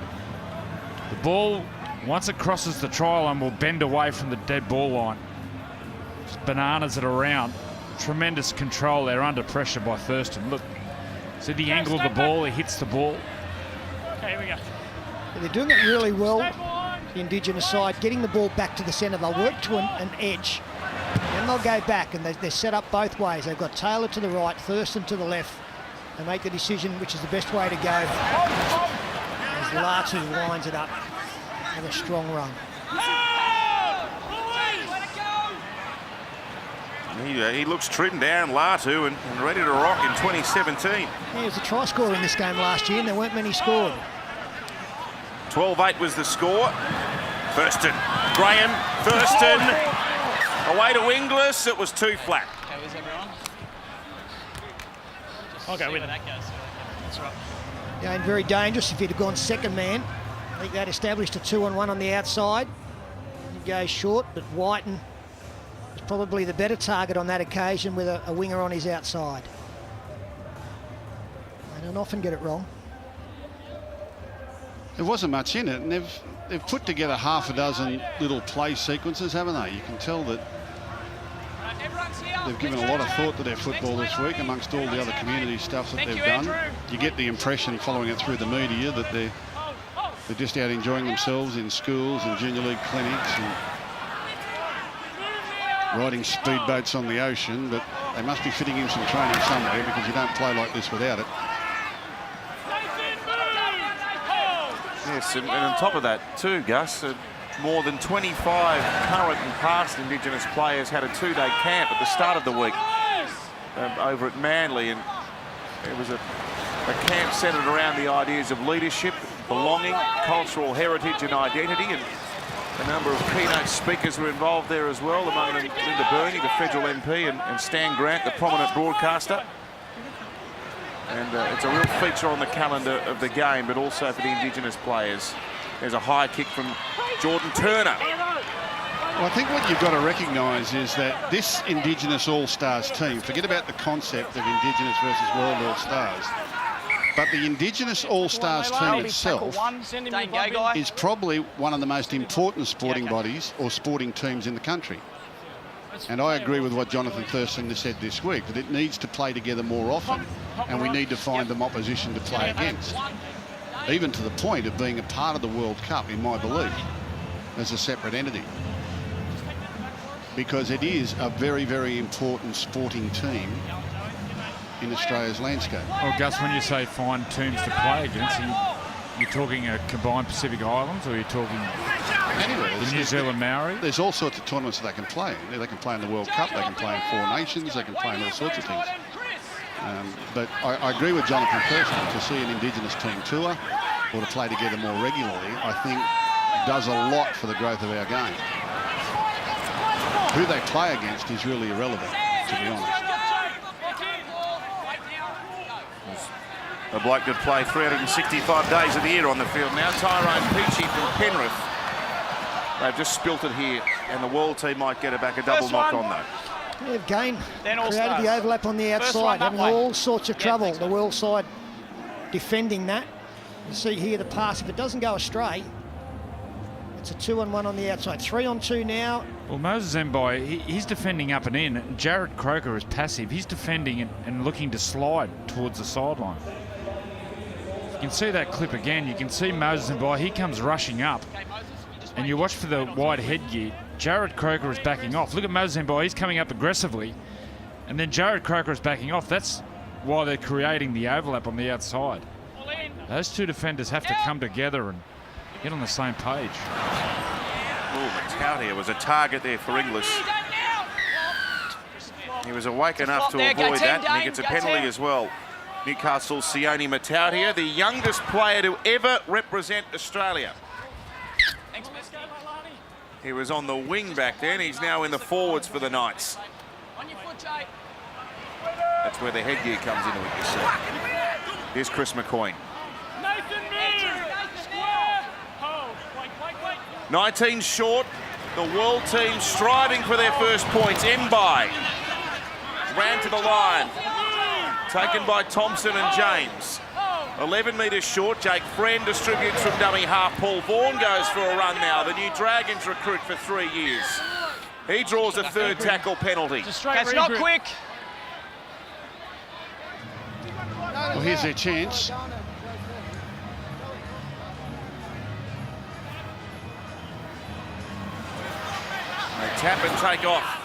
The ball, once it crosses the try line, will bend away from the dead ball line. Just bananas it around. Tremendous control there under pressure by Thurston. Look, see the angle of the ball, he hits the ball. Okay, here we go. They're doing it really well, the Indigenous side, getting the ball back to the centre. They'll work to an edge, then they'll go back, and they're set up both ways. They've got Taylor to the right, Thurston to the left. They make the decision which is the best way to go. As Latu winds it up. Have a strong run. He looks trimmed down, Latu, and ready to rock in 2017. He was a try scorer in this game last year, and there weren't many scored. 12-8 was the score. Thurston, Graham, Thurston, away to Inglis. It was too flat. Okay, was everyone? I'll go with it. That's right. Yeah, and very dangerous if he'd have gone second man. I think that established a 2-on-1 on the outside. He goes short, but Whiten was probably the better target on that occasion with a winger on his outside. They don't often get it wrong. There wasn't much in it, and they've put together half a dozen little play sequences, haven't they? You can tell that they've given a lot of thought to their football this week amongst all the other community stuff that they've done. You get the impression following it through the media that they're just out enjoying themselves in schools and junior league clinics and riding speedboats on the ocean, but they must be fitting in some training somewhere because you don't play like this without it. Yes, and on top of that too, Gus, more than 25 current and past Indigenous players had a 2-day camp at the start of the week over at Manly, and it was a camp centred around the ideas of leadership, belonging, cultural heritage and identity, and a number of keynote speakers were involved there as well, among them Linda Burney, the federal MP, and Stan Grant, the prominent broadcaster. And it's a real feature on the calendar of the game, but also for the Indigenous players. There's a high kick from Jordan Turner. Well, I think what you've got to recognise is that this Indigenous All-Stars team, forget about the concept of Indigenous versus World All-Stars, but the Indigenous All-Stars team itself is probably one of the most important sporting bodies or sporting teams in the country. And I agree with what Jonathan Thurston has said this week, that it needs to play together more often, and we need to find them opposition to play against, even to the point of being a part of the World Cup, in my belief, as a separate entity. Because it is a very, very important sporting team in Australia's landscape. Well, Gus, when you say find teams to play against, you're talking a combined Pacific Islands, or you're talking the New Zealand Maori? There's all sorts of tournaments that they can play in. They can play in the World Cup, they can play in Four Nations, they can play in all sorts of things. But I agree with Jonathan Thurston, to see an Indigenous team tour or to play together more regularly, I think does a lot for the growth of our game. Who they play against is really irrelevant, to be honest. A bloke could play 365 days of the year on the field now. Tyrone Peachey from Penrith. They've just spilt it here, and the world team might get it back. A double knock on, though. They've created the overlap on the outside, having all sorts of trouble. The world side defending that. You see here the pass, if it doesn't go astray, it's a 2-on-1 on the outside. 3-on-2 now. Well, Moses Mbai, he's defending up and in. Jared Croker is passive. He's defending and looking to slide towards the sideline. You can see that clip again. You can see Moses Mbai, he comes rushing up. And you watch for the wide headgear. Jared Croker is backing off. Look at Moses Mbai, he's coming up aggressively. And then Jared Croker is backing off. That's why they're creating the overlap on the outside. Those two defenders have to come together and get on the same page. Matautia was a target there for Inglis. He was awake enough to avoid that, and he gets a penalty as well. Newcastle's Sione Matautia, the youngest player to ever represent Australia. He was on the wing back then. He's now in the forwards for the Knights. That's where the headgear comes into it, you see. Here's Chris McCoy. 19 short. The world team striving for their first points. Mbai ran to the line. Taken by Thompson and James. 11 metres short. Jake Friend distributes from dummy half. Paul Vaughan goes for a run now. The new Dragons recruit for 3 years. He draws a third tackle penalty. That's not quick. Well, here's their chance. They tap and take off.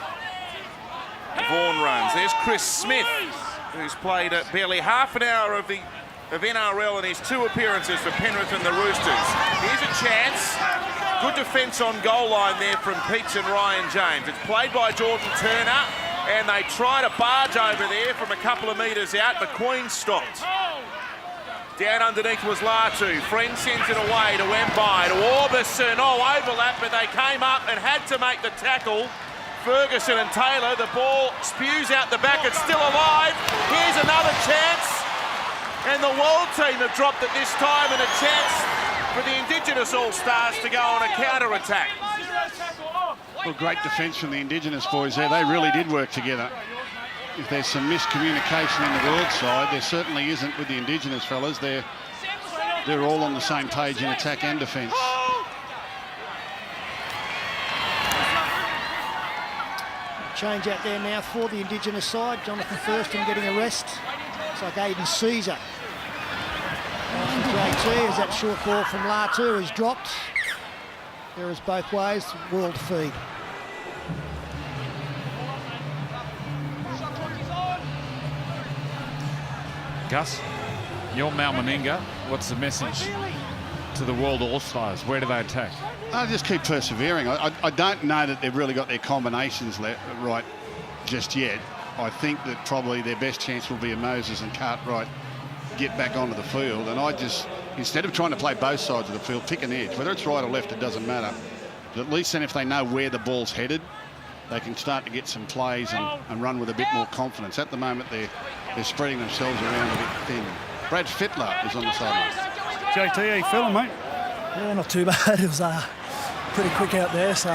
Vaughan runs. There's Chris Smith, who's played barely half an hour of NRL in his 2 appearances for Penrith and the Roosters. Here's a chance. Good defence on goal line there from Peach and Ryan James. It's played by Jordan Turner, and they try to barge over there from a couple of metres out. McQueen stopped. Down underneath was Latu. Friend sends it away to Mbai, to Orbison. Oh, overlap, but they came up and had to make the tackle. Ferguson and Taylor, the ball spews out the back. It's still alive. Here's another chance. And the world team have dropped it this time, and a chance for the Indigenous All-Stars to go on a counter-attack. Well, great defence from the Indigenous boys there. They really did work together. If there's some miscommunication in the World side, there certainly isn't with the Indigenous fellas. They're all on the same page in attack and defence. Change out there now for the Indigenous side. Jonathan Thurston getting a rest. Looks like Aiden Caesar. JT as that short ball from Latu is dropped. There is both ways, world feed. Gus, you're Mal Meninga. What's the message to the World All-Stars? Where do they attack? I just keep persevering. I don't know that they've really got their combinations right just yet. I think that probably their best chance will be a Moses and Cartwright get back onto the field. And I just, instead of trying to play both sides of the field, pick an edge. Whether it's right or left, it doesn't matter. But at least then if they know where the ball's headed, they can start to get some plays and run with a bit more confidence. At the moment, they're spreading themselves around a bit thin. Brad Fittler is on the sideline. JT, how you feeling, mate? Yeah, not too bad. It was pretty quick out there, so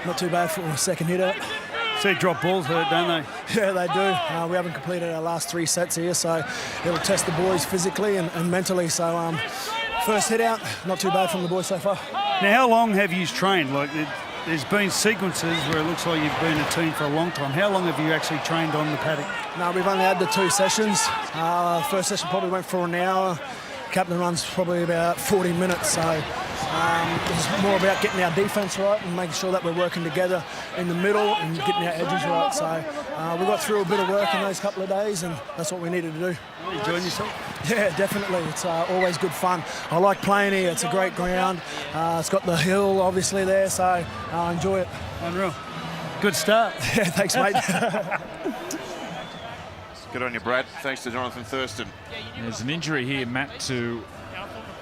not too bad for a second hit out. See, drop balls hurt, don't they? Yeah, they do. We haven't completed our last 3 sets here, so it'll test the boys physically and mentally. So first hit out, not too bad from the boys so far. Now, how long have you trained? Like, there's been sequences where it looks like you've been a team for a long time. How long have you actually trained on the paddock? No, we've only had the 2 sessions. First session probably went for an hour. Captain runs probably about 40 minutes, so it's more about getting our defence right and making sure that we're working together in the middle and getting our edges right. So we got through a bit of work in those couple of days, and that's what we needed to do. You enjoying yourself? Yeah, definitely. It's always good fun. I like playing here. It's a great ground. It's got the hill obviously there, so I enjoy it. Unreal. Good start. Yeah, thanks, mate. Good on you, Brad. Thanks to Jonathan Thurston. There's an injury here, Matt, to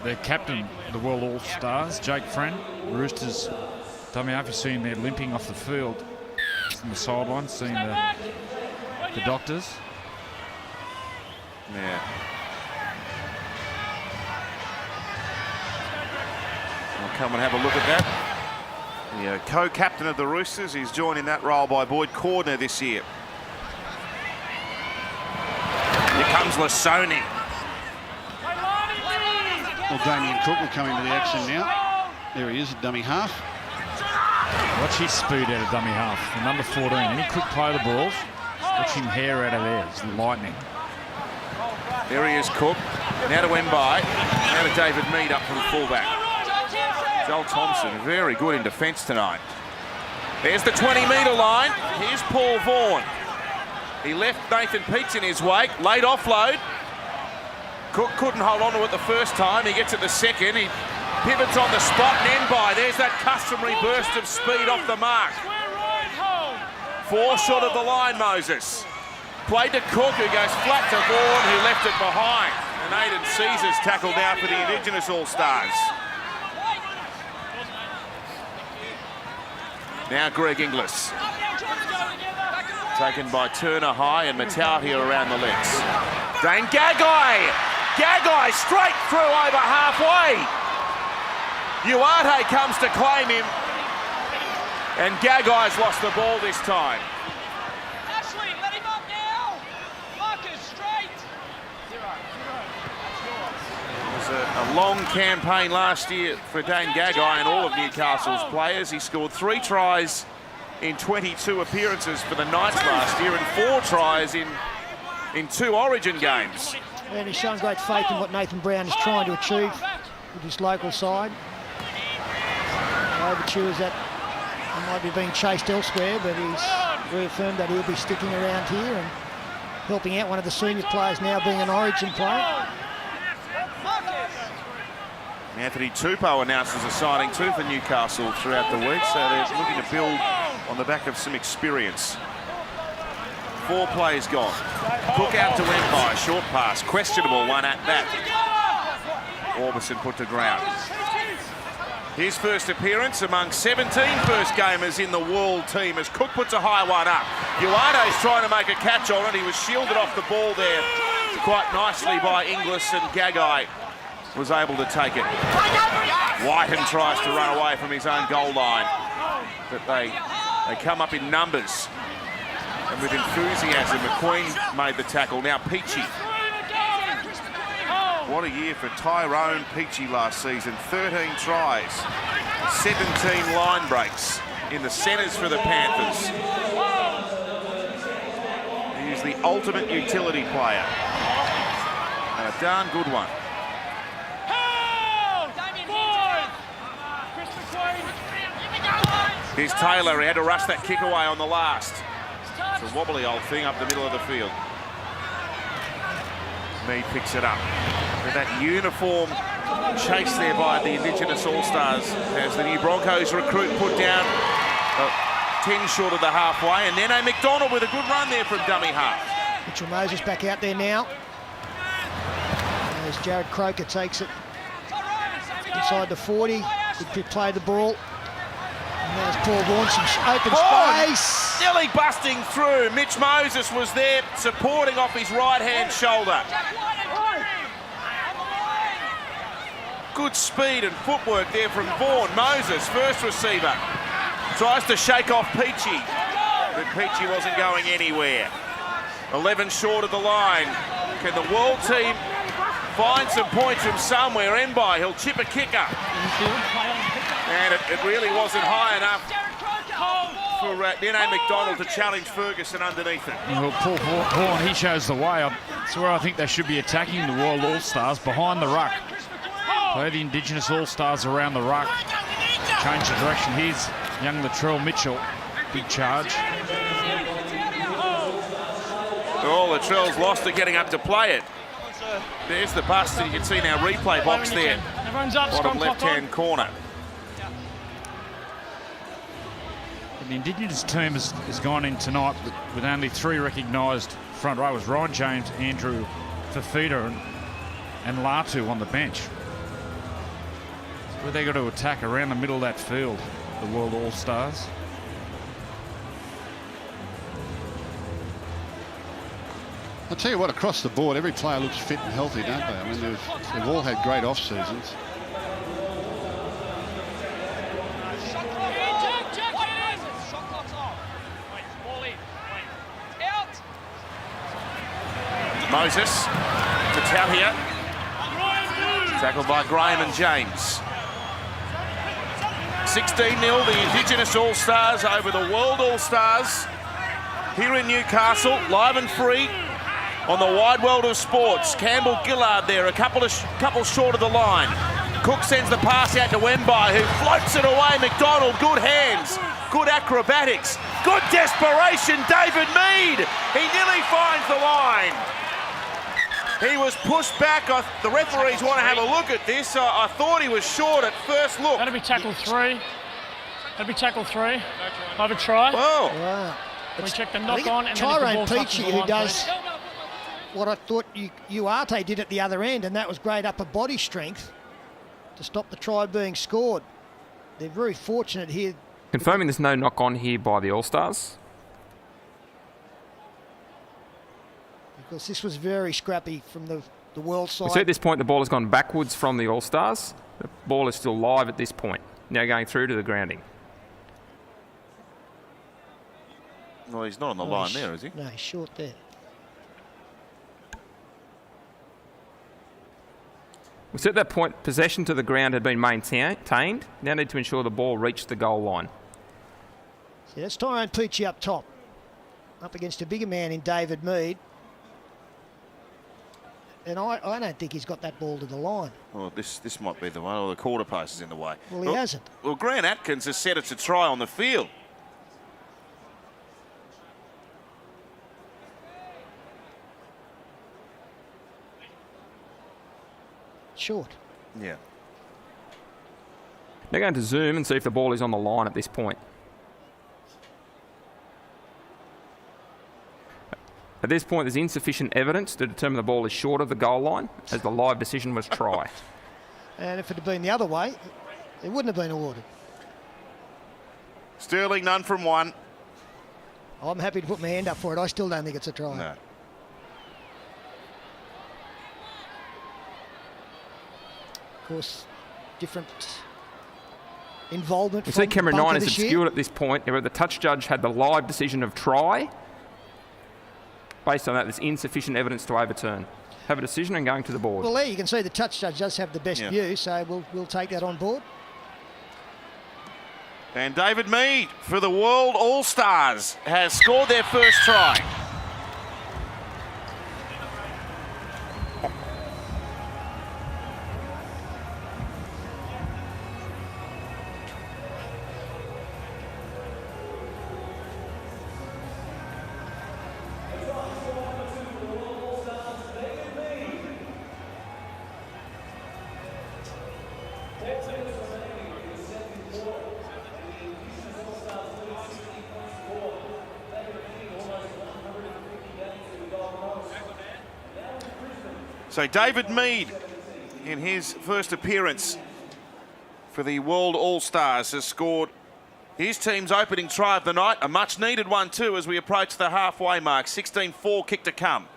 their captain of the World All-Stars, Jake Friend. Roosters, dummy half, you see him there limping off the field from the sideline, seeing the doctors. Yeah. We'll come and have a look at that. The co-captain of the Roosters, he's joined in that role by Boyd Cordner this year. Here comes Lasoni. Well, Damien Cook will come into the action now. There he is, at dummy half. Watch his speed out of dummy half. The number 14, any quick play of the balls. Watch him hair out of there. It's lightning. There he is, Cook. Now to Mbai. Now to David Mead up from fullback. Joel Thompson, very good in defence tonight. There's the 20-metre line. Here's Paul Vaughan. He left Nathan Peets in his wake. Late offload. Cook couldn't hold on to it the first time. He gets it the second. He pivots on the spot and Mbai. There's that customary burst of speed off the mark. 4 short of the line, Moses. Played to Cook, who goes flat to Vaughan, who left it behind. And Aiden Caesar's tackled now for the Indigenous All-Stars. Now Greg Inglis. Taken by Turner high and Matau here around the legs. Dane Gagai! Gagai straight through over halfway. Uarte comes to claim him. And Gagai's lost the ball this time. Ashley, let him up now. Marcus, straight. It was a long campaign last year for Dane Gagai and all of Newcastle's players. He scored 3 tries in 22 appearances for the Knights last year and 4 tries in 2 Origin games. And he's shown great faith in what Nathan Brown is trying to achieve with his local side. The overture is that he might be being chased elsewhere, but he's reaffirmed that he'll be sticking around here and helping out one of the senior players now being an Origin player. Anthony Tupou announces a signing too for Newcastle throughout the week, so they're looking to build on the back of some experience. 4 plays gone. Cook out to Mbai, short pass, questionable one at that. Orbison put to ground. His first appearance among 17 first gamers in the world team as Cook puts a high one up. Uarte's trying to make a catch on it. He was shielded off the ball there quite nicely by Inglis, and Gagai was able to take it. Whiten tries to run away from his own goal line. But they come up in numbers. And with enthusiasm, McQueen made the tackle. Now Peachy. What a year for Tyrone Peachy last season. 13 tries, 17 line breaks in the centres for the Panthers. He's the ultimate utility player. And a darn good one. Here's Taylor. He had to rush that kick away on the last. It's a wobbly old thing up the middle of the field. Mead picks it up. With that uniform chase there by the Indigenous All-Stars as the new Broncos recruit put down 10 short of the halfway. And then McDonald with a good run there from dummy half. Mitchell Moses back out there now. As Jared Croker takes it inside the 40. Good play the ball. And there's Paul Vaughan, some open space. Nearly busting through. Mitch Moses was there supporting off his right-hand shoulder. Good speed and footwork there from Vaughan. Moses, first receiver, tries to shake off Peachy, but Peachy wasn't going anywhere. 11 short of the line. Can the world team find some points from somewhere? Mbai, he'll chip a kicker. And it really wasn't high enough for Nene McDonald to challenge Ferguson underneath it. Well, Paul Vaughan, he shows the way. That's where I think they should be attacking the World All-Stars, behind the ruck. Play the Indigenous All-Stars around the ruck. Change the direction. Here's young Latrell Mitchell. Big charge. Oh, Latrell's lost it getting up to play it. There's the bust, and you can see now replay box there. Everyone's up, bottom left-hand corner. The Indigenous team has gone in tonight with only 3 recognised front rowers. Ryan James, Andrew Fafita and Latu on the bench. Where they got to attack around the middle of that field, the World All-Stars. I'll tell you what, across the board, every player looks fit and healthy, don't they? I mean, they've all had great off-seasons. Moses to Tapia. Tackled by Graham and James. 16-0, the Indigenous All-Stars over the World All-Stars here in Newcastle, live and free on the wide world of sports. Campbell Gillard there, a couple short of the line. Cook sends the pass out to Mbai, who floats it away. McDonald, good hands, good acrobatics, good desperation. David Mead, he nearly finds the line. He was pushed back. The referees want to have a look at this. I thought he was short at first look. That'll be tackle 3. That'll be tackle 3. Have a try. Whoa. Wow. We check the knock on, and Tyrone then Peachy, who does what I thought Uarte did at the other end, and that was great upper body strength to stop the try being scored. They're very fortunate here. Confirming there's no knock on here by the All-Stars. Because this was very scrappy from the world side. So at this point, the ball has gone backwards from the All-Stars. The ball is still live at this point. Now going through to the grounding. Well, he's not on the line there, is he? No, he's short there. So at that point, possession to the ground had been maintained. Now need to ensure the ball reached the goal line. So that's Tyrone Peachy up top. Up against a bigger man in David Mead. And I don't think he's got that ball to the line. Well, this might be the one, or the quarter post is in the way. Well, he hasn't. Well, Grant Atkins has set it to try on the field. Short. Yeah. They're going to zoom and see if the ball is on the line at this point. At this point, there's insufficient evidence to determine the ball is short of the goal line, as the live decision was try. And if it had been the other way, it wouldn't have been awarded. Sterling, none from one. I'm happy to put my hand up for it. I still don't think it's a try. No. Of course, different involvement. We from see camera bunker 9 is this year. obscured at this point, where the touch judge had the live decision of try. Based on that, there's insufficient evidence to overturn. Have a decision and going to the board. Well, there you can see the touch judge does have the best view, so we'll take that on board. And David Mead for the World All-Stars has scored their first try. So David Mead, in his first appearance for the World All-Stars, has scored his team's opening try of the night, a much-needed one too as we approach the halfway mark. 16-4 kick to come.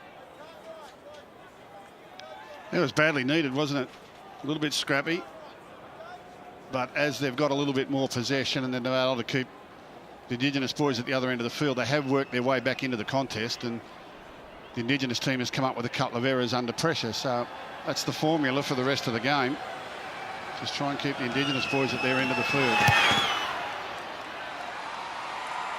It was badly needed, wasn't it? A little bit scrappy. But as they've got a little bit more possession and they're able to keep the Indigenous boys at the other end of the field, they have worked their way back into the contest, and the Indigenous team has come up with a couple of errors under pressure. So that's the formula for the rest of the game. Just try and keep the Indigenous boys at their end of the field.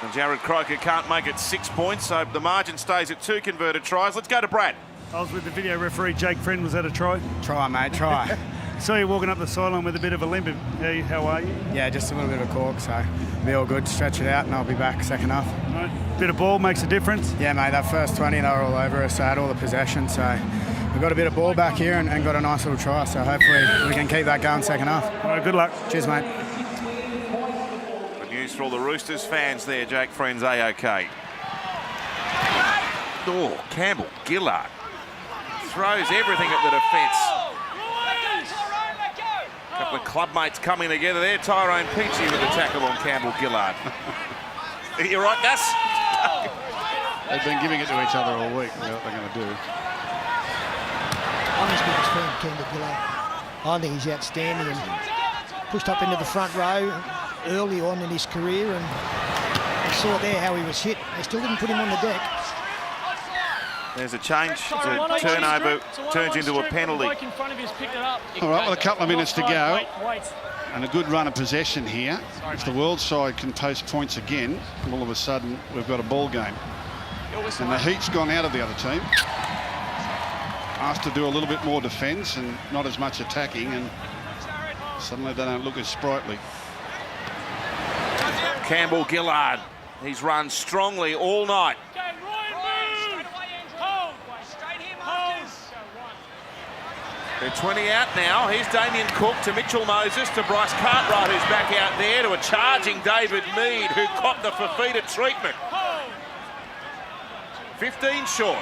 And Jared Croker can't make it 6 points, so the margin stays at 2 converted tries. Let's go to Brad. I was with the video referee, Jake Friend. Was that a try? Try, mate, try. Saw you walking up the sideline with a bit of a limp. How are you? Yeah, just a little bit of a cork, so be all good. Stretch it out and I'll be back second half. Right. Bit of ball makes a difference? Yeah, mate, that first 20, they were all over us, so I had all the possession, so we've got a bit of ball back here and got a nice little try, so hopefully we can keep that going second half. All right, good luck. Cheers, mate. Good news for all the Roosters fans there. Jake Friend's A-OK. Oh, Campbell Gillard throws everything at the defence. A couple of club mates coming together there. Tyrone Peachy with the tackle on Campbell Gillard. You're right, Gus? They've been giving it to each other all week. What they're going to do. I'm his biggest fan, Campbell Gillard. I think he's outstanding and pushed up into the front row early on in his career, and they saw there how he was hit. They still didn't put him on the deck. There's a change. It's a turnover, turns into a penalty. All right, well, a couple of minutes to go. And a good run of possession here. If the world side can post points again, all of a sudden we've got a ball game. And the heat's gone out of the other team. Asked to do a little bit more defence and not as much attacking, and suddenly they don't look as sprightly. Campbell Gillard, he's run strongly all night. They're 20 out now. Here's Damien Cook to Mitchell Moses to Bryce Cartwright, who's back out there, to a charging David Mead, who copped the Fafita treatment. 15 short.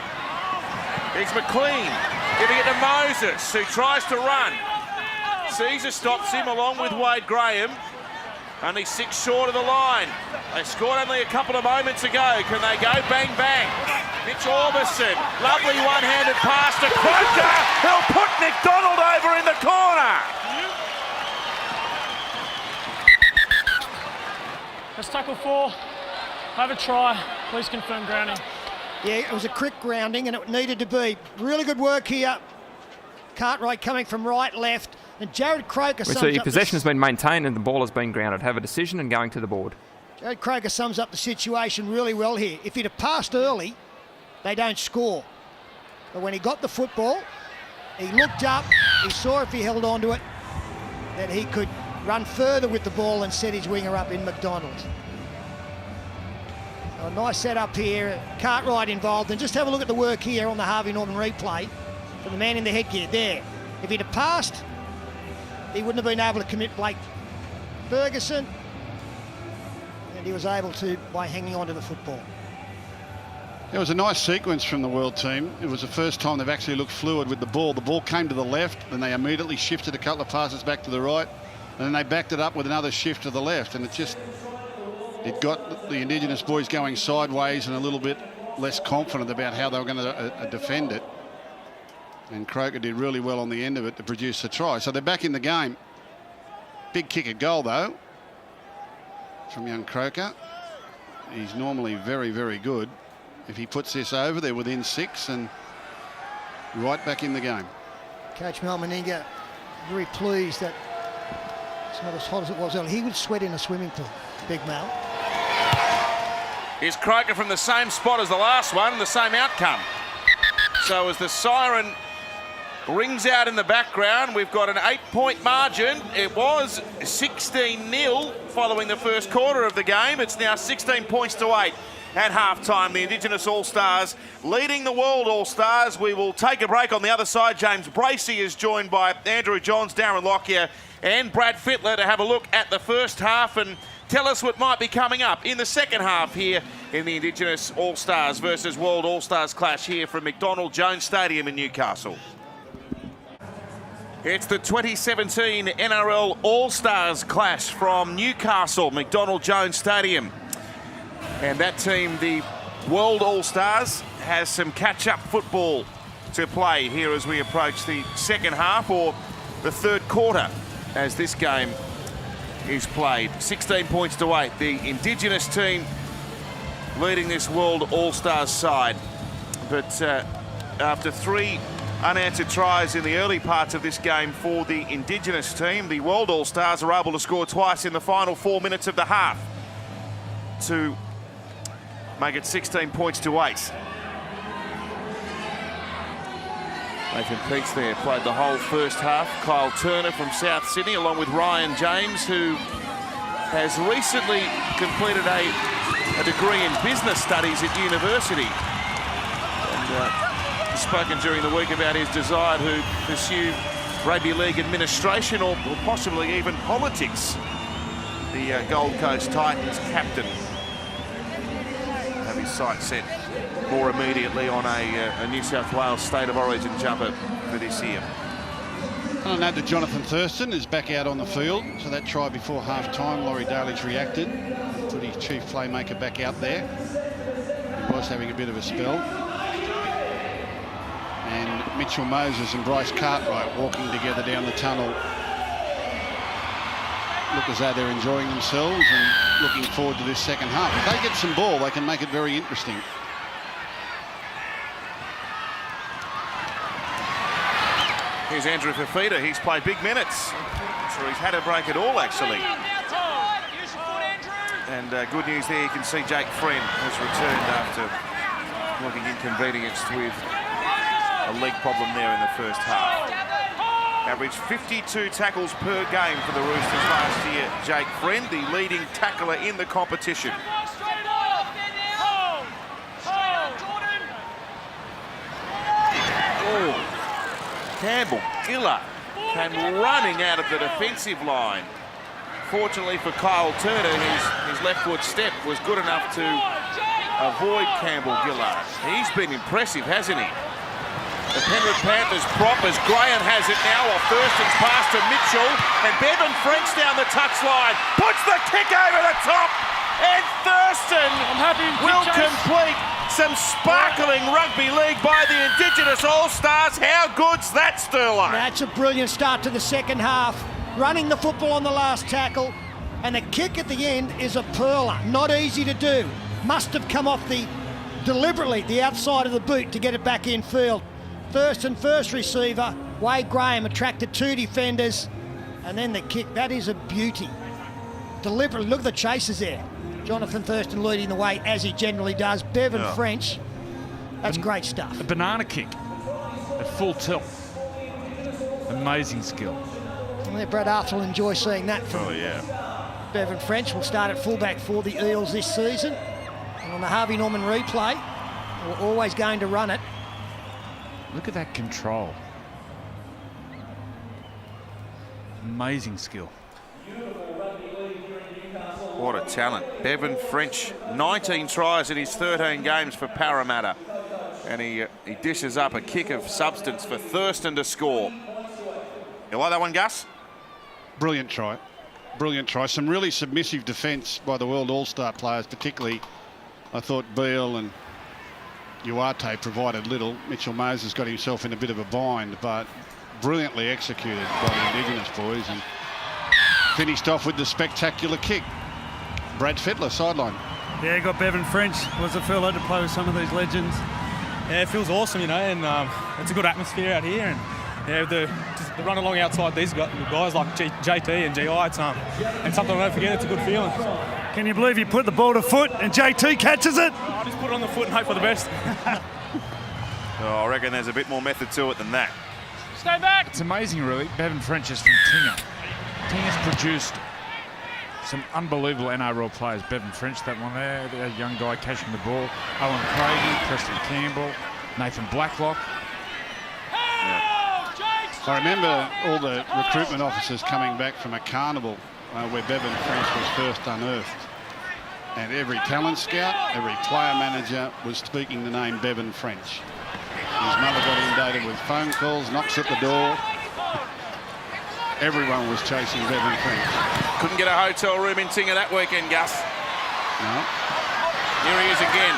Here's McLean giving it to Moses, who tries to run. Caesar stops him along with Wade Graham. Only 6 short of the line. They scored only a couple of moments ago. Can they go bang, bang? Mitch Orbison, lovely one-handed pass to Croker. He'll put McDonald over in the corner. That's tackle 4. Have a try. Please confirm grounding. Yeah, it was a quick grounding and it needed to be. Really good work here. Cartwright coming from right, left, and Jared Croker sums We see up possession has been maintained and the ball has been grounded. Have a decision and going to the board. Jared Croker sums up the situation really well here. If he'd have passed early, they don't score. But when he got the football, he looked up, he saw if he held on to it, that he could run further with the ball and set his winger up in McDonald. So a nice setup here, Cartwright involved, and just have a look at the work here on the Harvey Norman replay from the man in the headgear there. If he'd have passed, he wouldn't have been able to commit Blake Ferguson, and he was able to by hanging on to the football. It was a nice sequence from the world team. It was the first time they've actually looked fluid with the ball. The ball came to the left, then they immediately shifted a couple of passes back to the right, and then they backed it up with another shift to the left, and it got the Indigenous boys going sideways and a little bit less confident about how they were going to defend it. And Croker did really well on the end of it to produce a try. So they're back in the game. Big kick at goal, though. from young Croker. He's normally very, very good. If he puts this over, they're within 6 and right back in the game. Coach Mel Meninga very pleased that it's not as hot as it was earlier. He would sweat in a swimming pool, Big Mel. Here's Croker from the same spot as the last one, the same outcome. So as the siren rings out in the background, we've got an 8-point margin. It was 16-0 following the first quarter of the game. It's now 16 points to 8 at halftime. The Indigenous All-Stars leading the World All-Stars. We will take a break. On the other side, James Bracey is joined by Andrew Johns, Darren Lockyer and Brad Fittler to have a look at the first half and tell us what might be coming up in the second half here in the Indigenous All-Stars versus World All-Stars clash here from McDonald Jones Stadium in Newcastle. It's the 2017 NRL All-Stars clash from Newcastle, McDonald Jones Stadium. And that team, the World All-Stars, has some catch-up football to play here as we approach the second half or the third quarter as this game is played. 16 points to 8. The Indigenous team leading this World All-Stars side. But after 3 unanswered tries in the early parts of this game for the Indigenous team, the World All-Stars are able to score twice in the final 4 minutes of the half to make it 16 points to 8. Nathan Peets there played the whole first half. Kyle Turner from South Sydney along with Ryan James, who has recently completed a degree in business studies at university. And spoken during the week about his desire to pursue rugby league administration or possibly even politics. The Gold Coast Titans captain have his sights set more immediately on a New South Wales State of Origin jumper for this year. And I note that Jonathan Thurston is back out on the field, so that try before half-time, Laurie Daly's reacted, put his chief playmaker back out there. He was having a bit of a spell. And Mitchell Moses and Bryce Cartwright walking together down the tunnel. Look as though they're enjoying themselves and looking forward to this second half. If they get some ball, they can make it very interesting. Here's Andrew Fafita. He's played big minutes. So he's had a break at all, actually. And good news there, you can see Jake Friend has returned after looking inconvenienced with a leg problem there in the first half. Averaged 52 tackles per game for the Roosters last year. Jake Friend, the leading tackler in the competition. Oh, Campbell Gillard came running out of the defensive line. Fortunately for Kyle Turner, his left foot step was good enough to avoid Campbell Gillard. He's been impressive, hasn't he? The Penrith Panthers prop as Graham has it now off Thurston's pass to Mitchell, and Bevan French down the touchline, puts the kick over the top, and Thurston will complete some sparkling rugby league by the Indigenous All-Stars. How good's that, Sterling? That's a brilliant start to the second half. Running the football on the last tackle, and the kick at the end is a pearler. Not easy to do. Must have come off deliberately the outside of the boot to get it back in field. Thurston first receiver, Wade Graham attracted 2 defenders, and then the kick. That is a beauty. Deliberately, look at the chasers there. Jonathan Thurston leading the way as he generally does. Bevan French, that's great stuff. A banana kick at full tilt. Amazing skill. Well, Brad Arthur will enjoy seeing that from Bevan French. Will start at fullback for the Eels this season. And on the Harvey Norman replay, we're always going to run it. Look at that control. Amazing skill. What a talent. Bevan French, 19 tries in his 13 games for Parramatta. And he dishes up a kick of substance for Thurston to score. You like that one, Gus? Brilliant try. Brilliant try. Some really submissive defence by the World All-Star players, particularly I thought Beale and Uarte provided little. Mitchell Moses got himself in a bit of a bind, but brilliantly executed by the Indigenous boys and finished off with the spectacular kick. Brad Fittler, sideline. Yeah, got Bevan French. What's it feel like to play with some of these legends? Yeah, it feels awesome, and it's a good atmosphere out here. And yeah, the run along outside these guys like JT and GI, it's something I don't forget. It's a good feeling. Can you believe you put the ball to foot and JT catches it? I just put it on the foot and hope for the best. I reckon there's a bit more method to it than that. Stay back. It's amazing, really. Bevan French is from Tinga. Tinga's produced some unbelievable NRL players. Bevan French, that one there, the young guy catching the ball. Owen Craigie, Preston Campbell, Nathan Blacklock. I remember all the recruitment officers coming back from a carnival where Bevan French was first unearthed. And every talent scout, every player manager was speaking the name Bevan French. His mother got inundated with phone calls, knocks at the door. Everyone was chasing Bevan French. Couldn't get a hotel room in Tinga that weekend, Gus. No. Here he is again.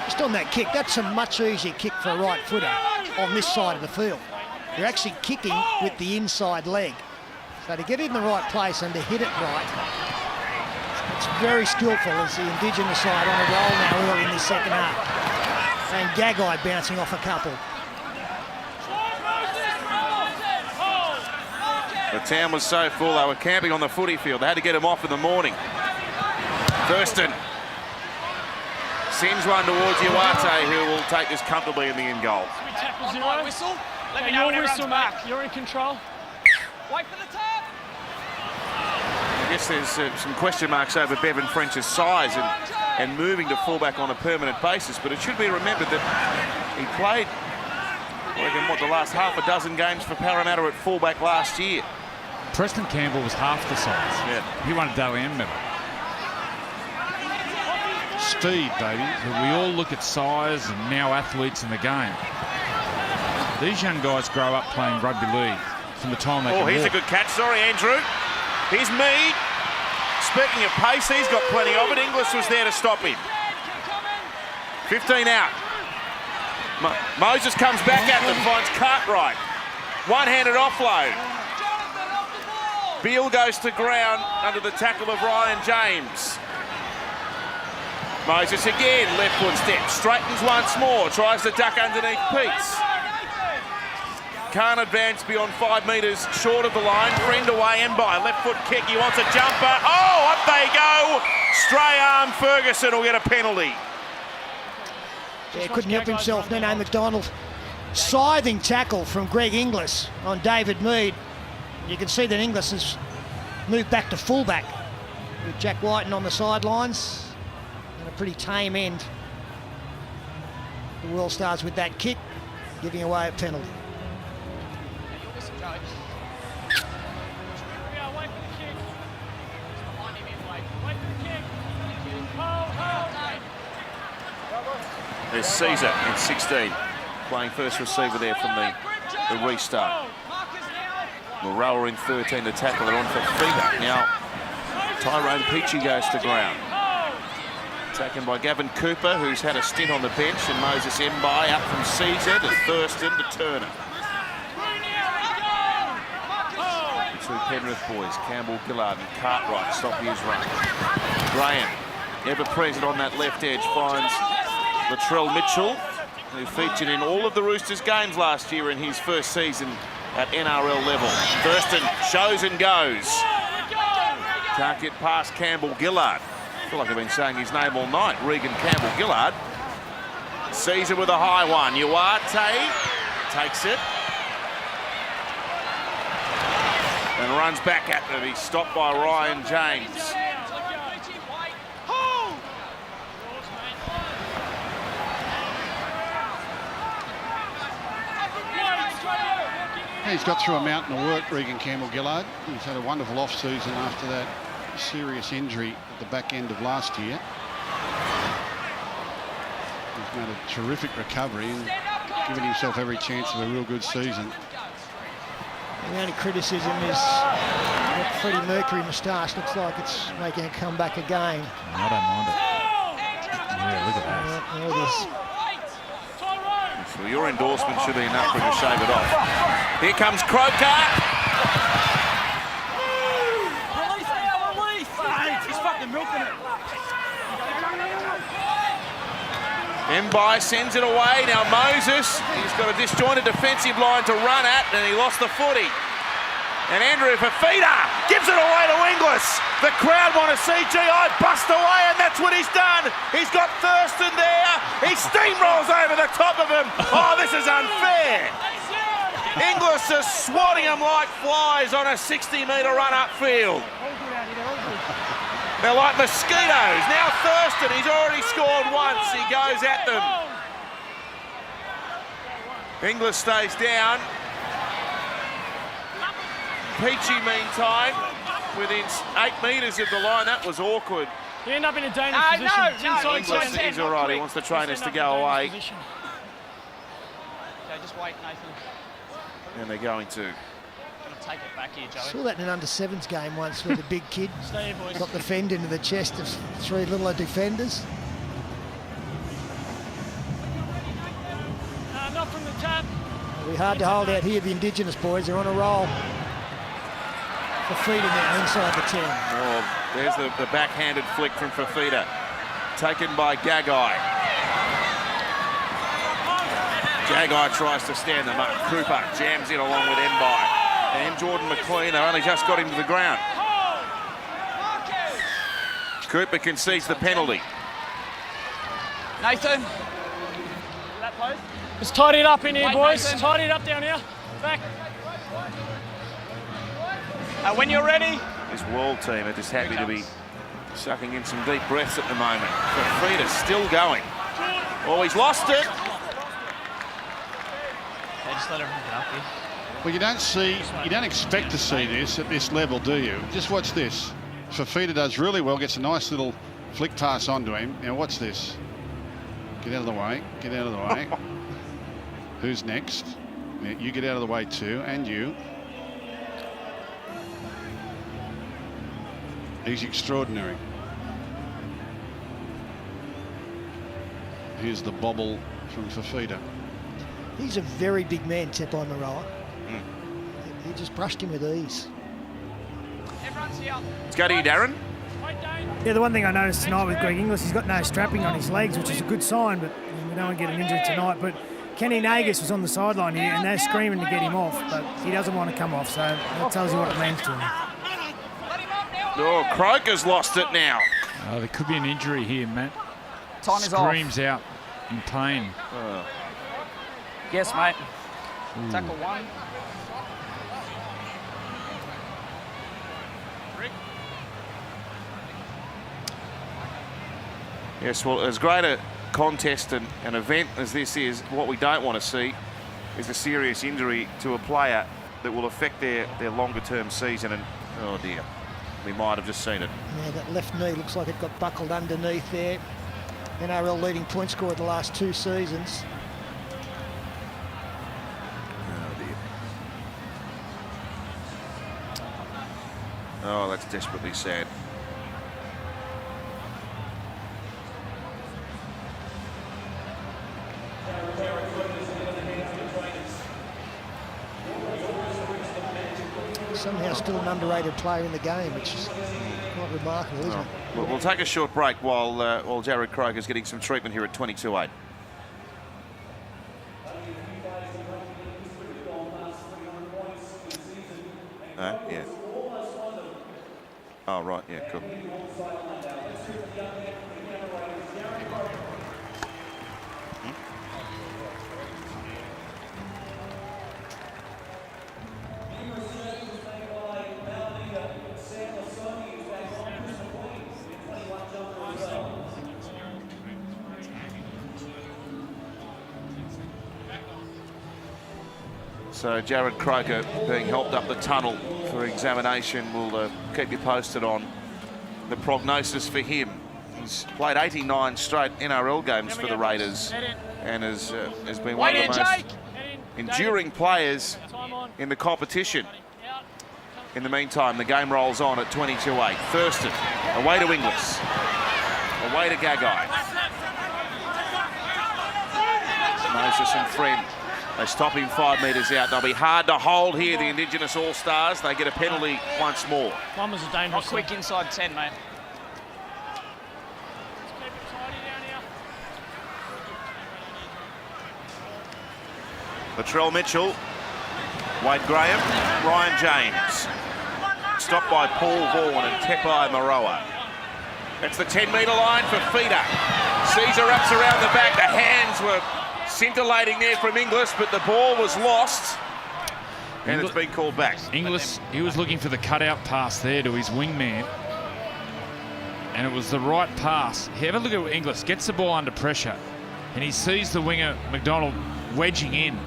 Just on that kick, that's a much easier kick for a right footer on this side of the field. You're actually kicking with the inside leg. So to get it in the right place and to hit it right, it's very skillful as the Indigenous side on a roll now early in the second half. And Gagai bouncing off a couple. The town was so full they were camping on the footy field. They had to get him off in the morning. Thurston sends one towards Uate, who will take this comfortably in the end goal. Whistle. Let me know when it runs back. You're in control. Wait for the tap. I guess there's some question marks over Bevan French's size and moving to fullback on a permanent basis, but it should be remembered that he played, I reckon, the last half a dozen games for Parramatta at fullback last year. Preston Campbell was half the size. Yeah. He won a Dally M medal. Speed, baby. We all look at size and now athletes in the game. These young guys grow up playing rugby league from the time they can here's walk. a good catch. Sorry, Andrew. Here's Mead. Speaking of pace, he's got plenty of it. Inglis was there to stop him. 15 out. Moses comes back at them, finds Cartwright. One-handed offload. Beale goes to ground under the tackle of Ryan James. Moses again, left foot step, straightens once more, tries to duck underneath Peace. Can't advance beyond 5 metres short of the line. Friend away and by. Left foot kick. He wants a jumper. Oh, up they go. Stray arm. Ferguson will get a penalty. Yeah, couldn't help himself. Nene McDonald. Scything tackle from Greg Inglis on David Mead. You can see that Inglis has moved back to fullback with Jack Whiten on the sidelines. And a pretty tame end. The world starts with that kick, giving away a penalty. There's Caesar in 16, playing first receiver there from the restart. Moreau in 13 to tackle. They're on for feeder. Now, Tyrone Peachy goes to ground. Taken by Gavin Cooper, who's had a stint on the bench, and Moses Mbai up from Caesar to Thurston to Turner. The two Penrith boys, Campbell, Gillard and Cartwright, stop his run. Graham, ever present on that left edge, finds Latrell Mitchell, who featured in all of the Roosters games last year in his first season at NRL level. Thurston shows and goes. Can't get past Campbell Gillard. I feel like I've been saying his name all night. Regan Campbell Gillard. Caesar with a high one. Uate takes it. And runs back at them. He's stopped by Ryan James. He's got through a mountain of work, Regan Campbell-Gillard. He's had a wonderful off-season after that serious injury at the back end of last year. He's made a terrific recovery and given himself every chance of a real good season. The only criticism is that Freddie Mercury moustache looks like it's making a comeback again. I don't mind it. Yeah, look at that. There it is. Well, your endorsement should be enough for him to shave it off. Here comes Croker. Release our release. He's fucking milking it. Mbai sends it away. Now Moses, he's got a disjointed defensive line to run at, and he lost the footy. And Andrew Fafita gives it away to Inglis. The crowd want to see GI bust away, and that's what he's done. He's got Thurston there. He steamrolls over the top of him. Oh, this is unfair. Inglis is swatting them like flies on a 60-metre run upfield. They're like mosquitoes. Now Thurston, he's already scored once. He goes at them. Inglis stays down. Peachy, meantime, within 8 metres of the line. That was awkward. You end up in a dangerous position. Inglis, he's all right. He wants the trainers to go away. Okay, just wait, Nathan. And they're going to. Take it back here, Joey. Saw that in an under-7s game once where the big kid got the fend into the chest of 3 littler defenders. Not from the tap. It'll be hard to hold out here, the Indigenous boys. They're on a roll. Fafita now inside the 10. Oh, there's the backhanded flick from Fafita. Taken by Gagai. Gagai tries to stand them up. Cooper jams in along with Mbai. And Jordan McLean, they've only just got him to the ground. Cooper concedes the penalty. Nathan. That close? Let's tidy it up in here, boys. Nathan. Tidy it up down here. Back. When you're ready. This world team are just happy to be sucking in some deep breaths at the moment. Fafita's still going. Oh, he's lost it. Okay, just let everyone get up here. Well, you don't expect to see this at this level, do you? Just watch this. Fafita does really well, gets a nice little flick pass onto him. Now watch this. Get out of the way, get out of the way. Who's next? Now, you get out of the way too, and you. He's extraordinary. Here's the bobble from Fafita. He's a very big man, Tepai Marawa. He just brushed him with ease. Everyone's here. Let's go to you, Darren. Yeah, the one thing I noticed tonight with Greg Inglis, he's got no strapping on his legs, which is a good sign, but we don't want to get an injury tonight. But Kenny Nagas was on the sideline here, and they're screaming to get him off, but he doesn't want to come off, so that tells you what it means to him. Oh, Croker's lost it now. Oh, there could be an injury here, Matt. Time is off. Screams out in pain. Yes, mate. Tackle 1. Yes, well, as great a contest and an event as this is, what we don't want to see is a serious injury to a player that will affect their longer-term season. And, oh, dear, we might have just seen it. Yeah, that left knee looks like it got buckled underneath there. NRL leading point scorer the last 2 seasons. Oh, dear. Oh, that's desperately sad. Somehow still an underrated player in the game, which is quite remarkable, isn't it? Well, we'll take a short break while Jared Croker's getting some treatment here at 22-8. Yeah. Oh, right, yeah, cool. So Jared Croker being helped up the tunnel for examination. We'll keep you posted on the prognosis for him. He's played 89 straight NRL games for the Raiders and has been one of the most enduring players in the competition. In the meantime, the game rolls on at 22-8. Thurston, away to Inglis, away to Gagai. Moses and Friend. They stop him 5 metres out. They'll be hard to hold here, the Indigenous All-Stars. They get a penalty once more. One was a dangerous. Quick inside 10, mate. Latrell Mitchell, Wade Graham, Ryan James. Stopped by Paul Vaughan and Tepai Maroa. That's the 10-metre line for Feeder. Caesar wraps around the back. The hands were scintillating there from Inglis, but the ball was lost. And it's been called back. Inglis, he was looking for the cutout pass there to his wingman. And it was the right pass. Have a look at Inglis. Gets the ball under pressure. And he sees the winger, McDonald, wedging in.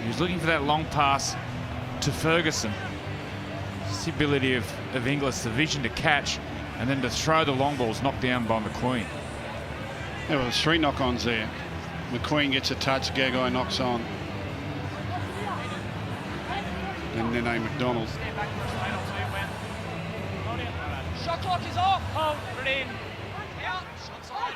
He was looking for that long pass to Ferguson. It's the ability of Inglis, the vision to catch and then to throw the long balls knocked down by McQueen. There was 3 knock-ons there. McQueen gets a touch, Gagai knocks on. And then McDonald. Shot clock is off. Hold it in. Out. Shots on.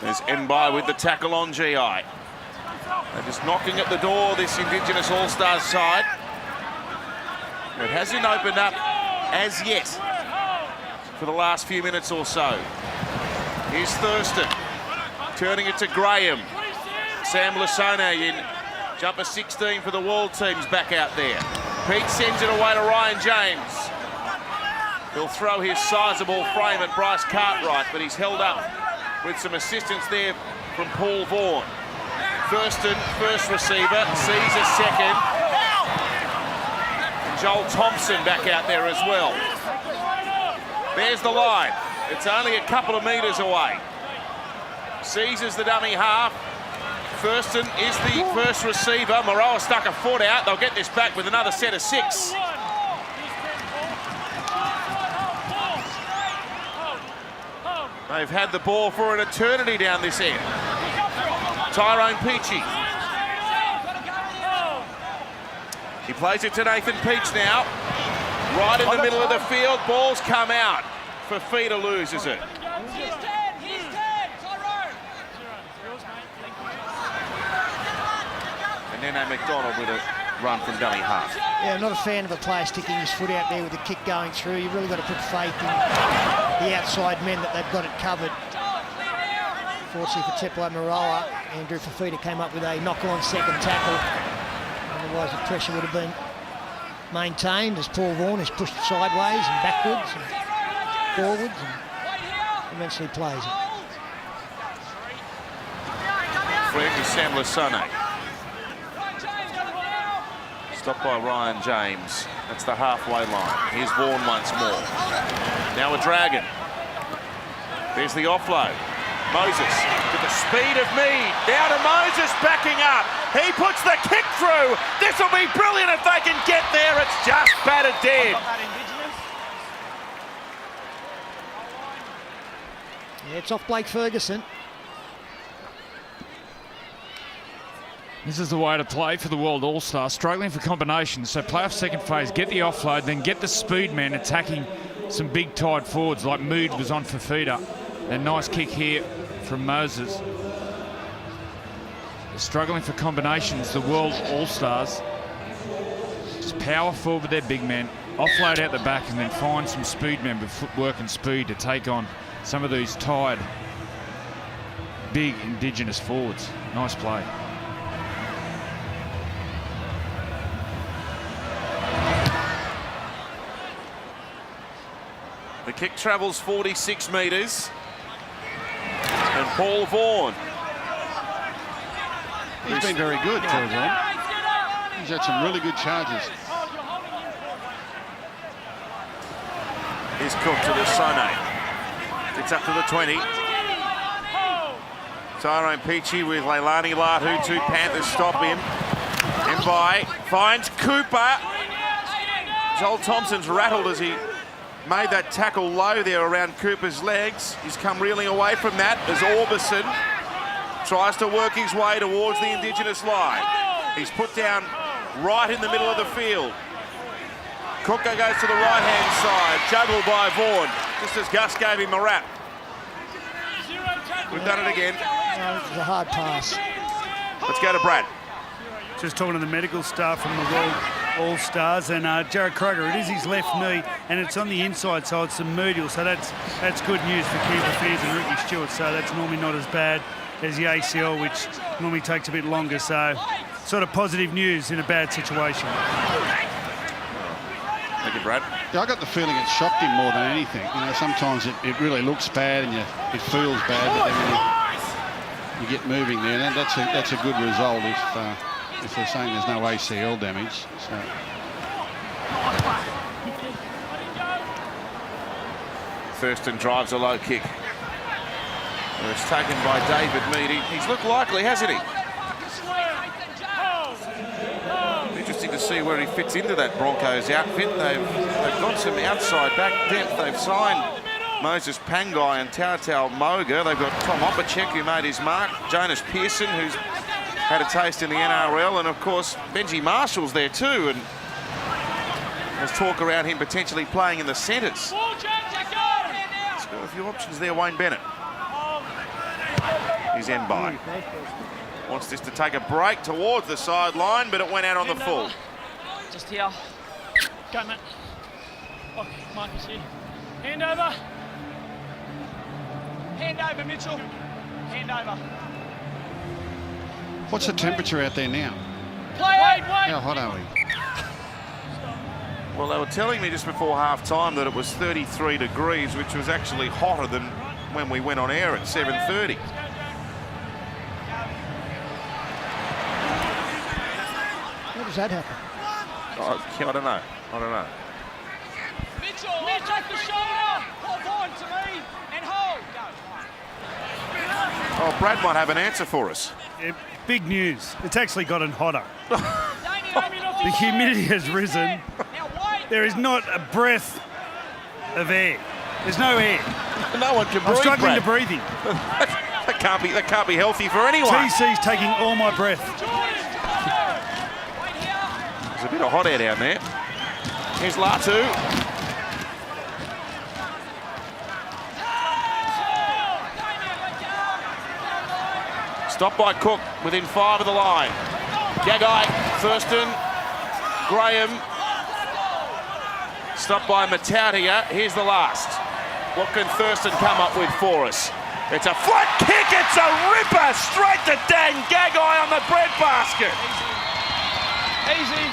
There's Mbai with the tackle on GI. They're just knocking at the door, this Indigenous All-Stars side. It hasn't opened up as yet for the last few minutes or so. Here's Thurston, turning it to Graham. Sam Lasone in jumper 16 for the World teams back out there. Pete sends it away to Ryan James. He'll throw his sizable frame at Bryce Cartwright, but he's held up with some assistance there from Paul Vaughan. Thurston, first receiver, Caesar second. And Joel Thompson back out there as well. There's the line. It's only a couple of metres away. Caesar's the dummy half. Thurston is the first receiver. Maroa stuck a foot out. They'll get this back with another set of 6. They've had the ball for an eternity down this end. Tyrone Peachy. He plays it to Nathan Peach now. Right in the middle of the field. Ball's come out. Fafita loses it. And then McDonald with a run from dummy half. Yeah, I'm not a fan of a player sticking his foot out there with the kick going through. You've really got to put faith in the outside men that they've got it covered. Fortunately for Tepai Maroa, Andrew Fafita came up with a knock-on second tackle. Otherwise the pressure would have been maintained as Paul Vaughan is pushed sideways and backwards and forwards and eventually plays it. Fred to Sam Lasone. Stopped by Ryan James. That's the halfway line. Here's Vaughan once more. Now a Dragon. There's the offload. Moses to the speed of Mead. Now to Moses backing up. He puts the kick through. This will be brilliant if they can get there. It's just battered dead. Yeah, it's off Blake Ferguson. This is the way to play for the World All-Star, struggling for combinations. So play off second phase, get the offload, then get the speed man attacking some big tied forwards like Mood was on for Feeder. A nice kick here from Moses. They're struggling for combinations, the World All-Stars. Just power forward with their big man, offload out the back and then find some speed men with footwork and speed to take on some of these tied big Indigenous forwards. Nice play. The kick travels 46 metres. And Paul Vaughan. He's been very good, Paul Vaughan. He's had some really good charges. Here's Cook to the Sone. It's up to the 20. Tyrone Peachy with Leilani Lahu. 2 Panthers stop him. Mbai finds Cooper. Joel Thompson's rattled as he made that tackle low there around Cooper's legs. He's come reeling away from that as Orbison tries to work his way towards the Indigenous line. He's put down right in the middle of the field. Cooker goes to the right-hand side, juggled by Vaughan, just as Gus gave him a rap. We've done it again. No, it was a hard pass. Let's go to Brad. Just talking to the medical staff from the World All-Stars, and Jared Kroger, it is his left knee, and it's on the inside, so it's some medial, so that's good news for Keeper fans and Ricky Stewart, so that's normally not as bad as the ACL, which normally takes a bit longer, so sort of positive news in a bad situation. Thank you, Brad. Yeah, I got the feeling it shocked him more than anything. You know, sometimes it really looks bad and it feels bad, but then when you get moving there, and that's a good result if they're saying there's no ACL damage. So. Thurston drives a low kick. It's taken by David Mead. He's looked likely, hasn't he? Interesting to see where he fits into that Broncos outfit. They've got some outside back depth. They've signed Moses Pangai and Tautau Moga. They've got Tom Opacek, who made his mark. Jonas Pearson, who's had a taste in the NRL. And, of course, Benji Marshall's there too. And there's talk around him potentially playing in the centres. He's got a few options there, Wayne Bennett. He's Mbai. Wants this to take a break towards the sideline, but it went out on the full. Just here. Go, Matt. Oh, Marcus here. Hand over. Hand over, Mitchell. Hand over. What's the temperature out there now? Wait. How hot are we? Well, they were telling me just before half-time that it was 33 degrees, which was actually hotter than when we went on air at 7:30. How does that happen? I don't know. Mitchell, take the shoulder. Hold on to me and hold. Go. Oh, Brad might have an answer for us. Yeah, big news. It's actually gotten hotter. The humidity has risen. There is not a breath of air. There's no air. No one can breathe, I'm struggling Brad. to breathing. that can't be healthy for anyone. TC's taking all my breath. There's a bit of hot air down there. Here's Latu. Stopped by Cook within 5 of the line. Gagai, Thurston, Graham. Stopped by Matautia. Here's the last. What can Thurston come up with for us? It's a flat kick. It's a ripper straight to Dan Gagai on the bread basket. Easy.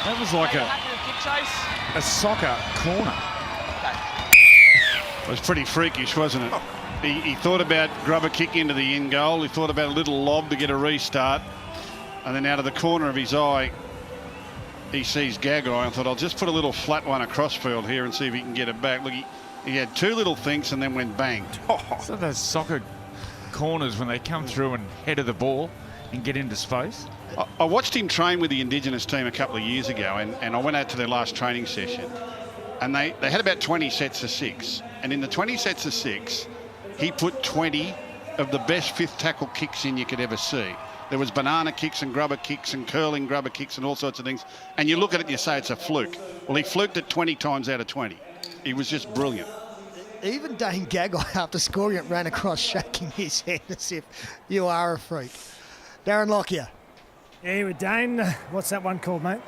That was like a soccer corner. It was pretty freakish, wasn't it? He thought about grubber kick into the end goal. He thought about a little lob to get a restart. And then out of the corner of his eye, he sees Gagai and thought, I'll just put a little flat one across field here and see if he can get it back. Look, he had two little thinks and then went bang. So those soccer corners when they come through and head of the ball and get into space. I watched him train with the Indigenous team a couple of years ago, and I went out to their last training session, and they had about 20 sets of 6. And in the 20 sets of 6, he put 20 of the best fifth tackle kicks in you could ever see. There was banana kicks and grubber kicks and curling grubber kicks and all sorts of things. And you look at it and you say it's a fluke. Well, he fluked it 20 times out of 20. He was just brilliant. Even Dane Gagai, after scoring it, ran across shaking his head as if you are a freak. Darren Lockyer. Yeah, with Dane, what's that one called, mate?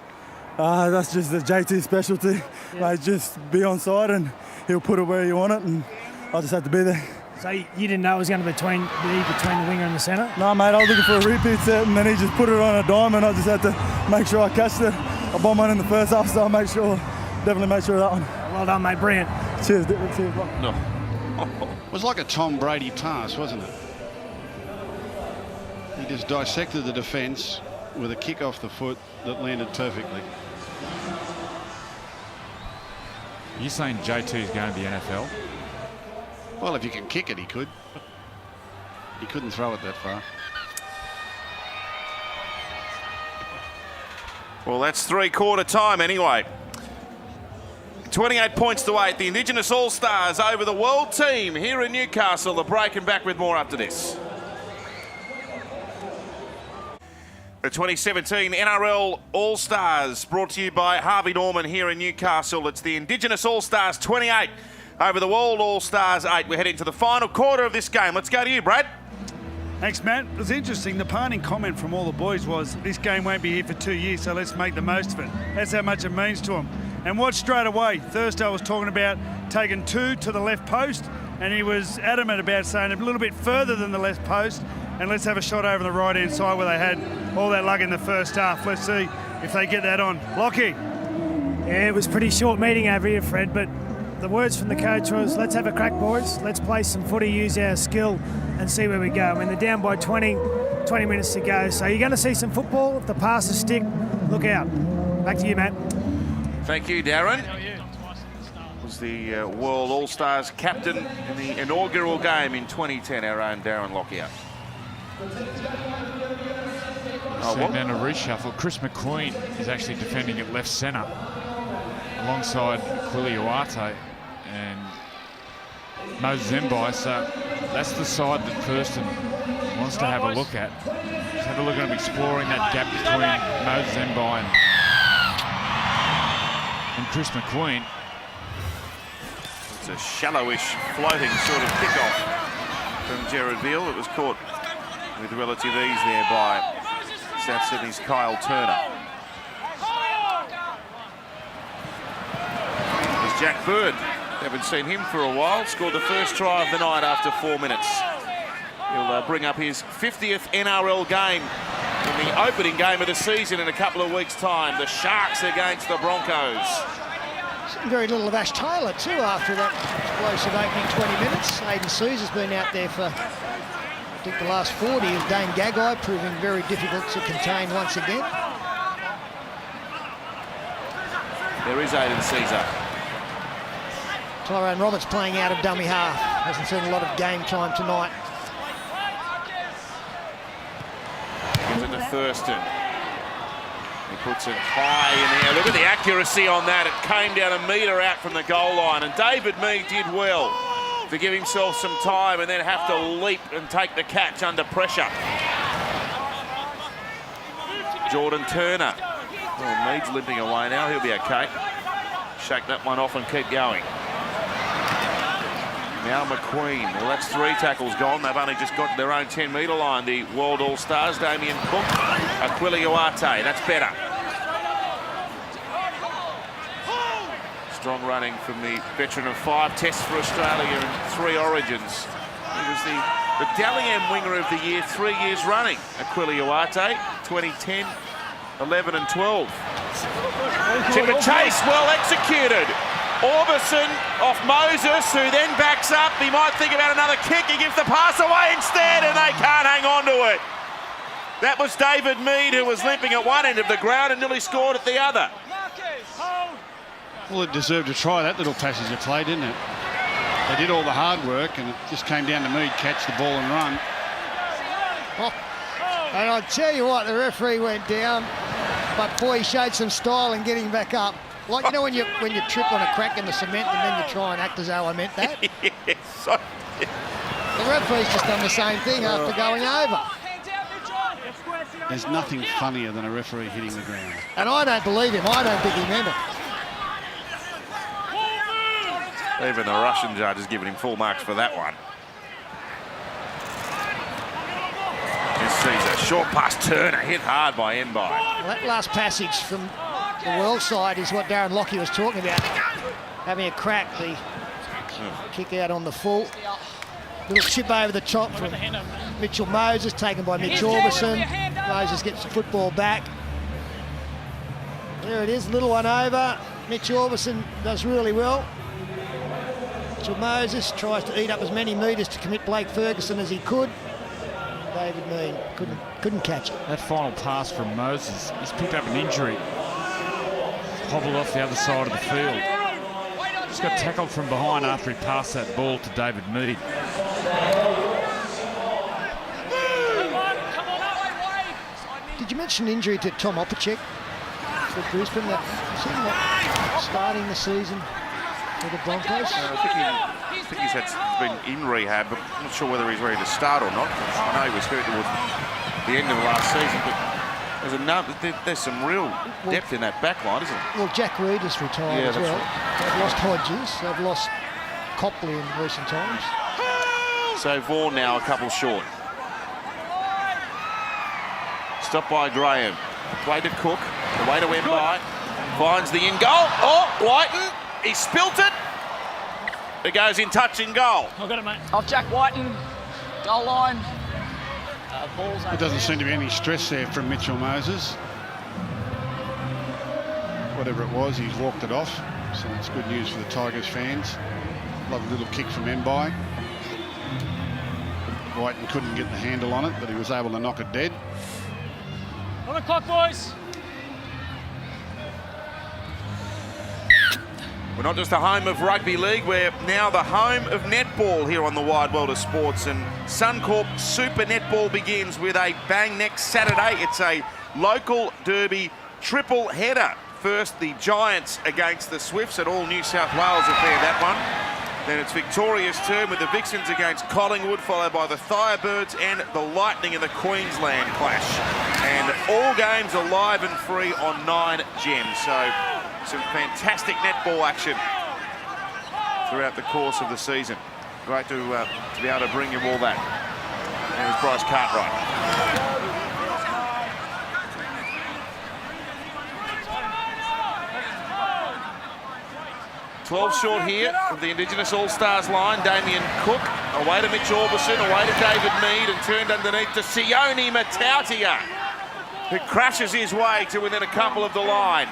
That's just the JT specialty. Yeah. Mate, just be on side and he'll put it where you want it, and I just had to be there. So you didn't know it was going to be between the winger and the centre? No, mate, I was looking for a repeat set, and then he just put it on a dime, and I just had to make sure I catched it. I bombed one in the first half, so I definitely made sure of that one. Well done, mate, brilliant. Cheers, cheers. No. It was like a Tom Brady pass, wasn't it? He just dissected the defence with a kick off the foot that landed perfectly. Are you saying JT's going to the NFL? Well, if you can kick it, he could. He couldn't throw it that far. Well, that's three-quarter time anyway. 28 points to 8. The Indigenous All-Stars over the World Team here in Newcastle. The break and back with more after this. The 2017 NRL All-Stars brought to you by Harvey Norman here in Newcastle. It's the Indigenous All-Stars 28 over the World All-Stars 8. We're heading to the final quarter of this game. Let's go to you, Brad. Thanks, Matt. It was interesting. The parting comment from all the boys was, this game won't be here for 2 years, so let's make the most of it. That's how much it means to them. And watch straight away. Thursday was talking about taking 2 to the left post, and he was adamant about saying a little bit further than the left post, and let's have a shot over the right-hand side where they had all that luck in the first half. Let's see if they get that on. Lockie. Yeah, it was a pretty short meeting over here, Fred, but the words from the coach was, let's have a crack, boys. Let's play some footy, use our skill and see where we go. I mean, they're down by 20 minutes to go. So you're going to see some football. If the passes stick, look out. Back to you, Matt. Thank you, Darren. Was the World All-Stars captain in the inaugural game in 2010, our own Darren Lockyer. Then a reshuffle. Chris McQueen is actually defending at left centre alongside Quiliuate and Moses Mbai. So that's the side that Thurston wants to have a look at. Just have a look at him exploring that gap between Moses Mbai and Chris McQueen. It's a shallowish, floating sort of kick-off from Gerard Veal. It was caught with relative ease there by South Sydney's Kyle Turner. There's Jack Bird. Haven't seen him for a while. Scored the first try of the night after 4 minutes. He'll bring up his 50th NRL game in the opening game of the season in a couple of weeks' time. The Sharks against the Broncos. Very little of Ash Taylor too after that explosive opening 20 minutes. Aidan Caesar's been out there for, I think, the last 40 of Dane Gagai, proving very difficult to contain once again. There is Aidan Caesar. Tyrone Roberts playing out of dummy half. Hasn't seen a lot of game time tonight. Gives it to Thurston. He puts it high in the air. Look at the accuracy on that. It came down a metre out from the goal line, and David Mead did well to give himself some time and then have to leap and take the catch under pressure. Jordan Turner. Oh, Mead's limping away now. He'll be okay. Shake that one off and keep going. Now McQueen. Well, that's 3 tackles gone. They've only just got to their own 10-metre line. The World All-Stars, Damien Cook, Quiliuate. That's better. Strong running from the veteran of 5 tests for Australia and 3 origins. He was the Dally-M winger of the year 3 years running. Quiliuate, 2010, 11 and 12. Timber chase, well executed. Orbison off Moses, who then backs up. He might think about another kick. He gives the pass away instead, and they can't hang on to it. That was David Mead, who was limping at one end of the ground and nearly scored at the other. Well, it deserved a try, that little passage of play, didn't it? They did all the hard work, and it just came down to Mead, catch the ball and run. Oh. And I'll tell you what, the referee went down, but boy, he showed some style in getting back up. Like, you know, when you trip on a crack in the cement and then you try and act as though I meant that? Yes. The referee's just done the same thing after going over. There's nothing funnier than a referee hitting the ground. And I don't believe him. I don't think he meant it. Even the Russian judge has given him full marks for that one. Here's Caesar. Short pass Turner, hit hard by Mbai. Well, that last passage from the world side is what Darren Lockyer was talking about. Having a crack, the kick out on the full. Little chip over the top from Mitchell Moses, taken by Mitch Orbison. Moses gets the football back. There it is, little one over. Mitch Orbison does really well. Mitchell Moses tries to eat up as many metres to commit Blake Ferguson as he could. David Mead couldn't catch it. That final pass from Moses, he's picked up an injury. Hobbled off the other side of the field. Just got tackled from behind after he passed that ball to David Mead. Did you mention injury to Tom Opacek for Brisbane? Seen that starting the season for the Broncos? I think he's been in rehab, but I'm not sure whether he's ready to start or not. I know he was hurt towards the end of last season, but there's some real depth in that back line, isn't it? Well, Jack Reed has retired as well. Right. They've lost Hodges, they've lost Copley in recent times. So Vaughan now a couple short. Stopped by Graham. Way to Cook. The way to Mbai. Finds the in goal. Oh, Whiten. He spilt it. It goes in touch in goal. I've got it, mate. Off Jack Whiten. Goal line. Ball's over. There doesn't seem to be any stress there from Mitchell Moses. Whatever it was, he's walked it off. So it's good news for the Tigers fans. Lovely little kick from Mbai. Whiten couldn't get the handle on it, but he was able to knock it dead. On the clock, boys. We're not just the home of rugby league, we're now the home of netball here on the wide world of sports. And Suncorp Super Netball begins with a bang next Saturday. It's a local derby triple header. First, the Giants against the Swifts, and all New South Wales affair, that one. Then it's Victoria's turn with the Vixens against Collingwood, followed by the Thirebirds and the Lightning in the Queensland clash. And all games are live and free on 9Gem. So some fantastic netball action throughout the course of the season. Great to be able to bring you all that. There's Bryce Cartwright. 12 short here of the Indigenous All-Stars line. Damien Cook away to Mitch Orbison, away to David Mead, and turned underneath to Sione Matautia, who crashes his way to within a couple of the line.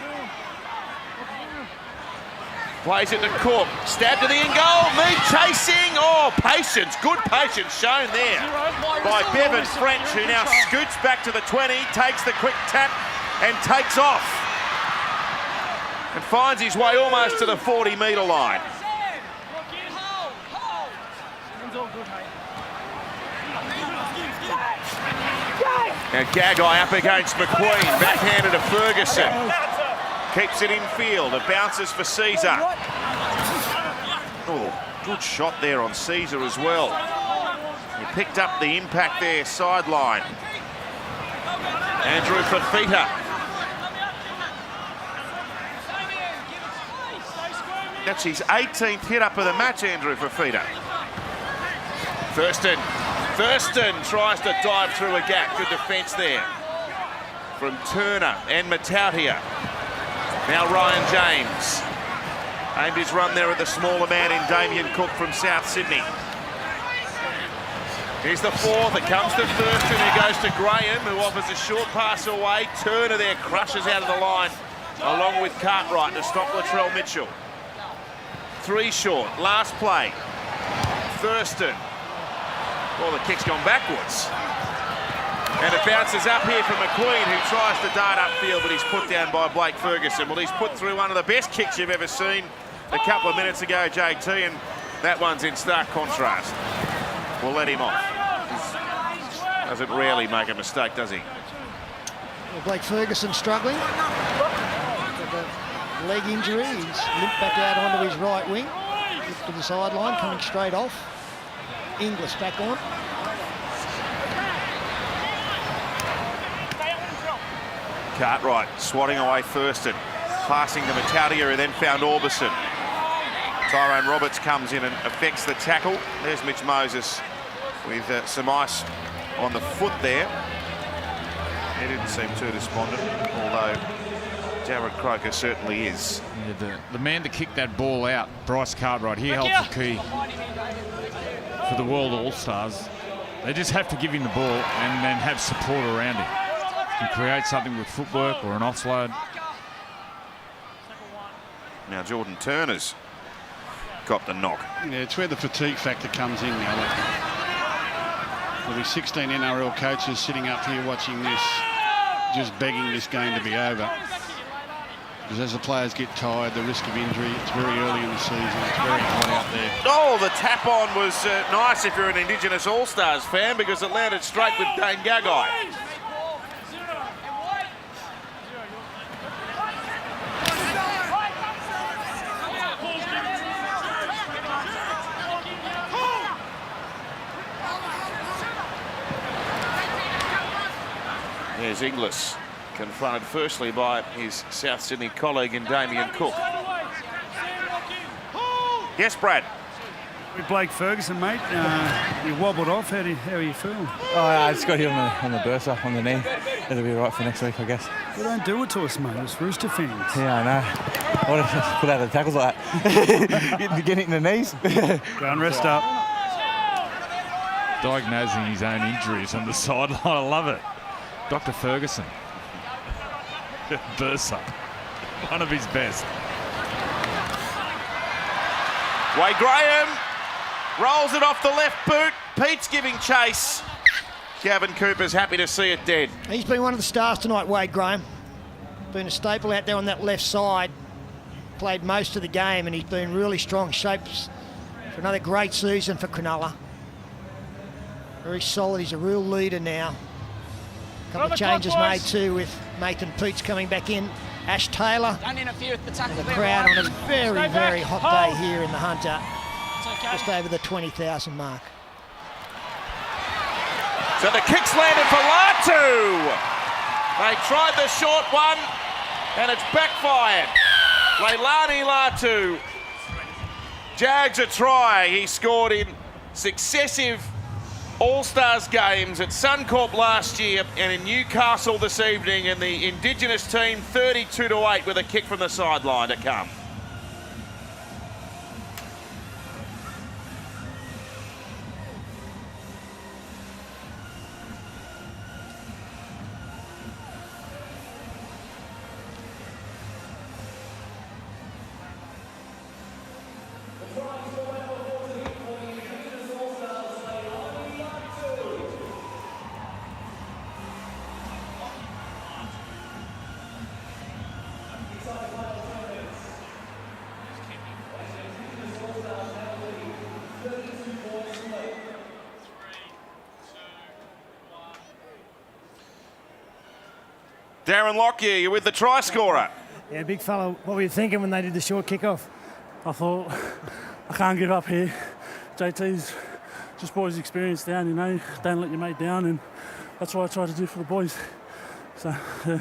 Plays it to Cook, stab to the in goal, Mead chasing, oh, patience, good patience shown there by Bevan French, who now scoots back to the 20, takes the quick tap and takes off. And finds his way almost to the 40-metre line. Now Gagai up against McQueen, backhanded to Ferguson. Keeps it in field, it bounces for Caesar. Oh, good shot there on Caesar as well. He picked up the impact there, sideline. Andrew Fafita. That's his 18th hit up of the match, Andrew Fafita. Thurston tries to dive through a gap. Good defence there from Turner and Matautia. Now Ryan James. Aimed his run there at the smaller man in Damien Cook from South Sydney. Here's the fourth. It comes to Thurston, who goes to Graham, who offers a short pass away. Turner there crushes out of the line, along with Cartwright to stop Latrell Mitchell. 3 short, last play. Thurston. Well, the kick's gone backwards. And it bounces up here from McQueen, who tries to dart upfield, but he's put down by Blake Ferguson. Well, he's put through one of the best kicks you've ever seen a couple of minutes ago, JT, and that one's in stark contrast. We'll let him off. He doesn't rarely make a mistake, does he? Well, Blake Ferguson struggling. Leg injury, he's limped back out onto his right wing, to the sideline, coming straight off. Inglis back on. Cartwright swatting away Thurston, passing to Matautia, who then found Orbison. Tyrone Roberts comes in and affects the tackle. There's Mitch Moses with some ice on the foot there. He didn't seem too despondent, although Jared Croker certainly is. Yeah, the man to kick that ball out, Bryce Cartwright, he holds the key for the World All-Stars. They just have to give him the ball and then have support around him. He creates something with footwork or an offload. Now Jordan Turner's got the knock. Yeah, it's where the fatigue factor comes in now. There'll be 16 NRL coaches sitting up here watching this, just begging this game to be over. Because as the players get tired, the risk of injury, it's very early in the season, it's very hot out there. Oh, the tap on was nice if you're an Indigenous All-Stars fan, because it landed straight with Dane Gagai. There's Inglis, confronted firstly by his South Sydney colleague in Damien Cook. Yes, Brad. With Blake Ferguson, mate, you wobbled off. How are you feeling? Oh, I just got hit on the bursa, on the knee. It'll be right for next week, I guess. Well, don't do it to us, mate. It's Rooster fans. Yeah, I know. I want to just put out the tackles like that. Get it in the knees. Go and rest up. Diagnosing his own injuries on the sideline. I love it. Dr. Ferguson. Bursa. One of his best. Wade Graham rolls it off the left boot. Pete's giving chase. Gavin Cooper's happy to see it dead. He's been one of the stars tonight, Wade Graham. Been a staple out there on that left side. Played most of the game and he's been really strong. Shapes for another great season for Cronulla. Very solid. He's a real leader now. A couple of changes made too with Nathan Peets coming back in. Ash Taylor. Don't interfere with the tackle. And the crowd on a very, very hot day here in the Hunter. Just over the 20,000 mark. So the kick's landed for Latu. They tried the short one and it's backfired. Leilani Latu jags a try. He scored in successive All-Stars games at Suncorp last year and in Newcastle this evening, and the Indigenous team 32-8 with a kick from the sideline to come. Darren Lockyer, you're with the try scorer. Yeah, big fella. What were you thinking when they did the short kick-off? I thought, I can't give up here. JT's just brought his experience down, you know, don't let your mate down, and that's what I try to do for the boys. So, yeah.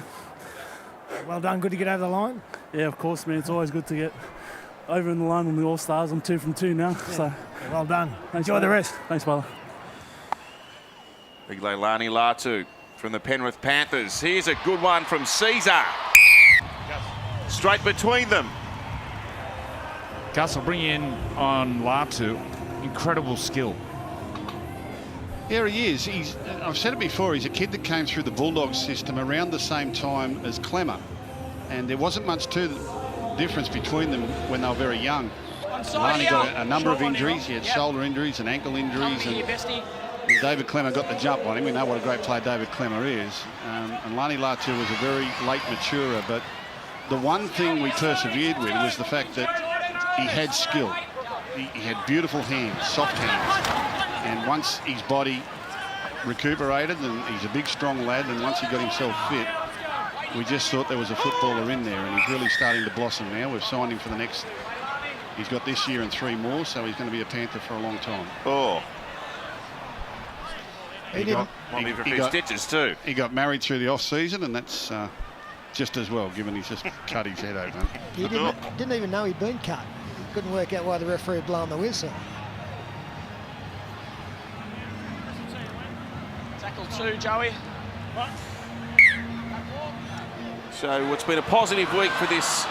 Well done, good to get over the line. Yeah, of course, man. It's always good to get over in the line on the All-Stars. I'm 2 from 2 now, Yeah. so. Yeah, well done. Thanks, Enjoy brother. the rest. Thanks, brother. Big Leilani Latu from the Penrith Panthers. Here's a good one from Caesar. Straight between them. Gus, I'll bring you in on Latu. Incredible skill. Yeah, he is. I've said it before, he's a kid that came through the Bulldogs system around the same time as Clemmer. And there wasn't much difference between them when they were very young. Lani got a number of injuries. He had shoulder injuries and ankle injuries. And David Clemmer got the jump on him. We know what a great player David Clemmer is. And Lani Latu was a very late maturer. But the one thing we persevered with was the fact that he had skill. He had beautiful hands, soft hands. And once his body recuperated, and he's a big, strong lad, and once he got himself fit, we just thought there was a footballer in there, and he's really starting to blossom now. We've signed him for the next... He's got this year and 3 more, so he's going to be a Panther for a long time. Oh. He got stitches too. He got married through the off-season, and that's just as well, given he's just cut his head open. He didn't even know he'd been cut. Couldn't work out why the referee had blown the whistle. Tackle 2, Joey. So it's been a positive week for this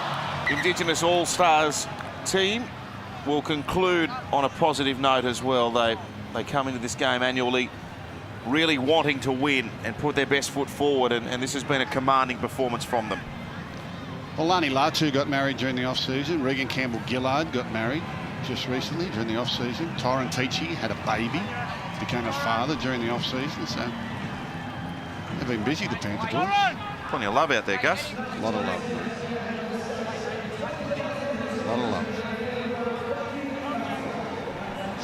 Indigenous All-Stars team. Will conclude on a positive note as well. They come into this game annually really wanting to win and put their best foot forward, and this has been a commanding performance from them. Well, Lani Latu got married during the off-season. Regan Campbell-Gillard got married just recently during the off-season. Tyron Teachy had a baby, became a father during the off-season. So they've been busy, the Panther boys. Plenty of love out there, Gus. A lot of love. A lot of love.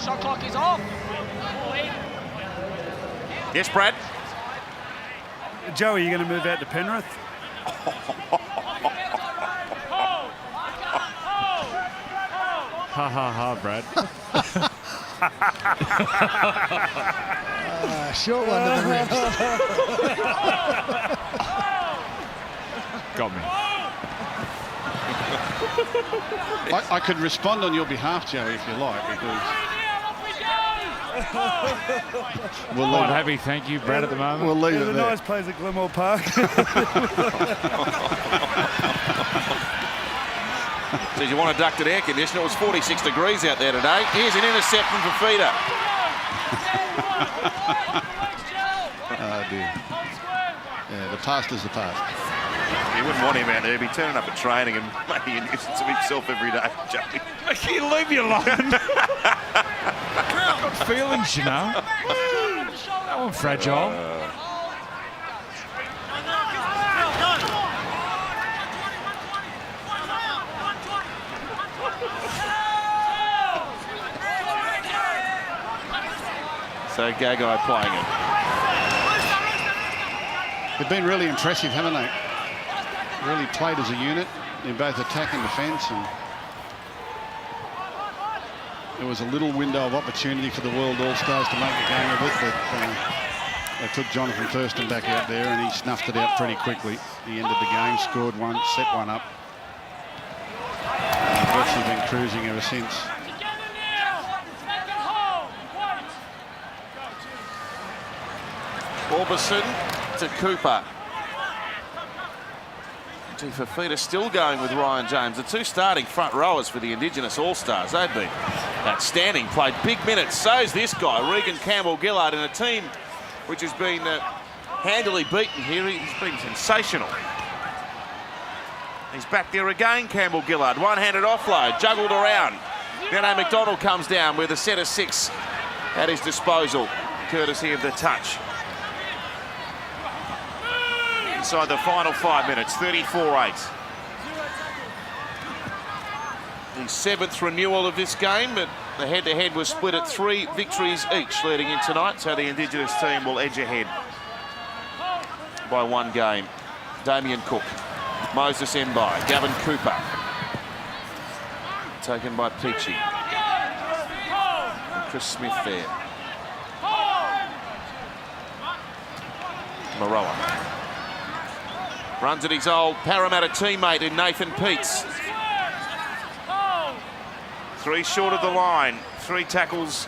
Shot clock is off. Yes, Brad? Joey, are you going to move out to Penrith? Ha ha ha, Brad. Short one to the ribs. Got me. I could respond on your behalf, Joey, if you like, because We'll Quite leave happy, thank you, Brad, at the moment. We'll leave it The there. nice place at Glenmore Park. So you want a ducted air conditioner? It was 46 degrees out there today. Here's an intercept from Fafita. Oh dear. Yeah, the past is the past. You wouldn't want him out there. He'd be turning up at training and making a nuisance of himself every day, Joey. Can you leave me alone? Got feelings, you know. That one fragile. So Gagai playing it. They've been really impressive, haven't they? Really played as a unit in both attack and defence, and there was a little window of opportunity for the World All-Stars to make a game of it, but they took Jonathan Thurston back out there and he snuffed it out pretty quickly. He ended the game, scored one, set one up. And virtually been cruising ever since. Orbison to Cooper. Fafita still going with Ryan James. The two starting front rowers for the Indigenous All-Stars. They've been outstanding, played big minutes. So's this guy, Regan Campbell-Gillard, in a team which has been handily beaten here. He's been sensational. He's back there again, Campbell-Gillard. One-handed offload, juggled around. Now McDonald comes down with a set of 6 at his disposal, courtesy of the touch. Inside the final 5 minutes, 34-8. The 7th renewal of this game, but the head-to-head was split at 3 victories each leading in tonight, so the Indigenous team will edge ahead by 1 game. Damien Cook, Moses Mbai, Gavin Cooper. Taken by Peachy. And Chris Smith there. Maroa. Runs at his old Parramatta teammate in Nathan Peets. 3 short of the line. 3 tackles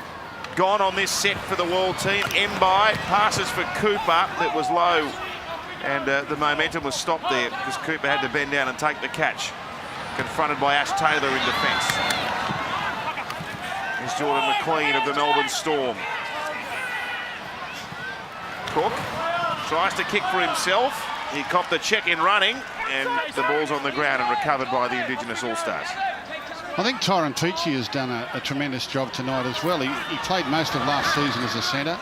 gone on this set for the world team. Mbai passes for Cooper that was low, and the momentum was stopped there because Cooper had to bend down and take the catch. Confronted by Ash Taylor in defence. Here's Jordan McLean of the Melbourne Storm. Cook tries to kick for himself. He copped the check in running, and the ball's on the ground and recovered by the Indigenous All-Stars. I think Tyron Peachy has done a tremendous job tonight as well. He played most of last season as a centre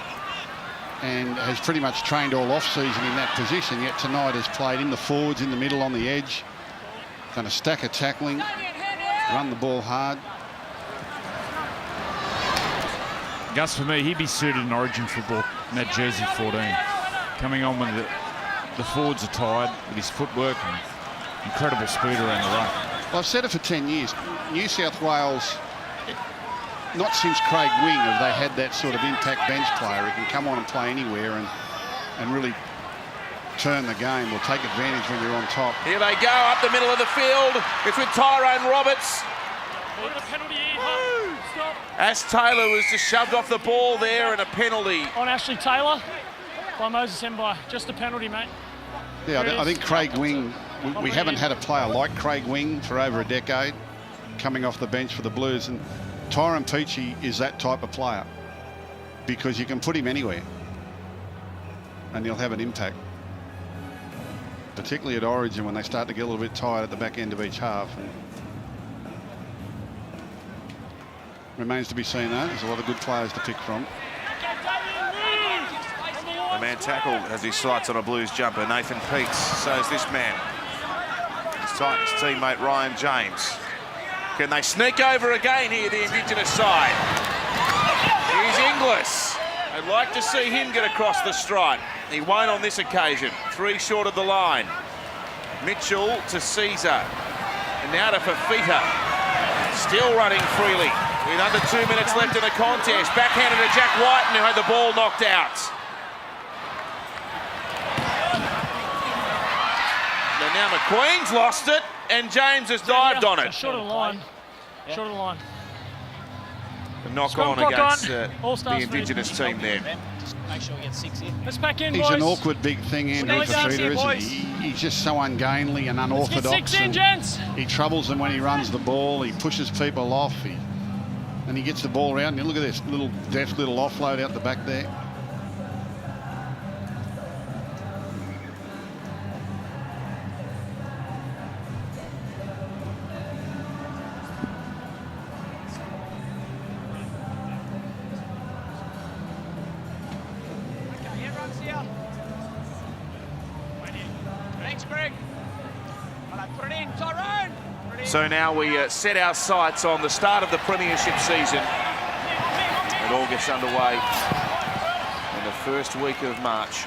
and has pretty much trained all off-season in that position, yet tonight has played in the forwards, in the middle, on the edge, done a stack of tackling, run the ball hard. Gus, for me, he'd be suited in Origin football in that jersey 14. Coming on when the forwards are tired with his footwork and incredible speed around the ruck. Well, I've said it for 10 years. New South Wales, not since Craig Wing have they had that sort of impact bench player who can come on and play anywhere and really turn the game or take advantage when you're on top. Here they go up the middle of the field. It's with Tyrone Roberts. Ash Taylor was just shoved off the ball there, and a penalty on Ashley Taylor by Moses Mbai. Just a penalty, mate. Yeah, I think Craig Wing, we haven't had a player like Craig Wing for over a decade coming off the bench for the Blues, and Tyron Peachy is that type of player because you can put him anywhere and he'll have an impact, particularly at Origin when they start to get a little bit tired at the back end of each half. And remains to be seen though, there's a lot of good players to pick from. The man tackled as he sights on a Blues jumper, Nathan Peets. So is this man. His Titans teammate Ryan James. Can they sneak over again here, the Indigenous side? Here's Inglis. I'd like to see him get across the stripe. He won't on this occasion. 3 short of the line. Mitchell to Caesar. And now to Fafita. Still running freely. With under 2 minutes left in the contest. Backhanded to Jack Whiten, who had the ball knocked out. And now McQueen's lost it, and James has dived on it. Short of the line. Short of the line. a knock Scrum on clock against on. All the stars Indigenous team there. Just make sure we get 6 here. Let's back in, He's boys. an awkward big thing, Andrew, for Stay Feeder, down, isn't he? boys. He's just so ungainly and Let's get unorthodox. 6 in, And gents. he troubles them when he runs the ball. He pushes people off. And he gets the ball around. And look at this little deft little offload out the back there. Okay, everyone's here. Thanks, Greg. Well, put it in, Tyrone. Put it in. So now we set our sights on the start of the premiership season. It all gets underway in the first week of March.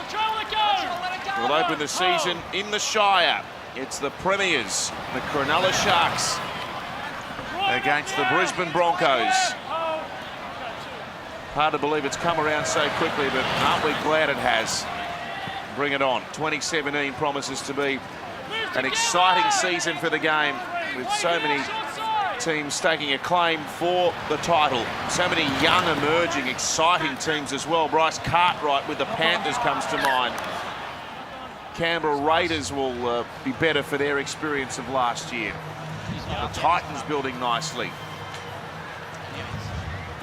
We'll open the season in the Shire. It's the Premiers, the Cronulla Sharks, against the Brisbane Broncos. Hard to believe it's come around so quickly, but aren't we glad it has? Bring it on. 2017 promises to be an exciting season for the game, with so many teams staking a claim for the title. So many young, emerging, exciting teams as well. Bryce Cartwright with the Panthers comes to mind. Canberra Raiders will be better for their experience of last year. The Titans building nicely.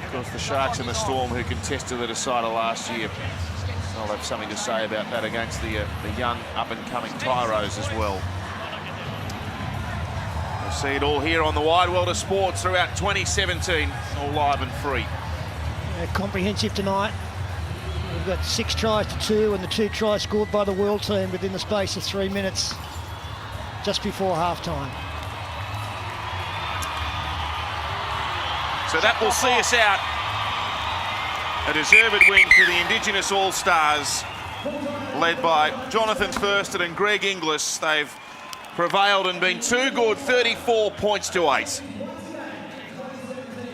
Of course, the Sharks and the Storm, who contested the decider last year, I'll have something to say about that against the young, up-and-coming Tyros as well. We'll see it all here on the wide world of sports throughout 2017, all live and free. Comprehensive tonight. We've got 6 tries to 2, and the 2 tries scored by the world team within the space of 3 minutes, just before half-time. So that will see us out. A deserved win for the Indigenous All-Stars, led by Jonathan Thurston and Greg Inglis. They've prevailed and been too good, 34 points to 8.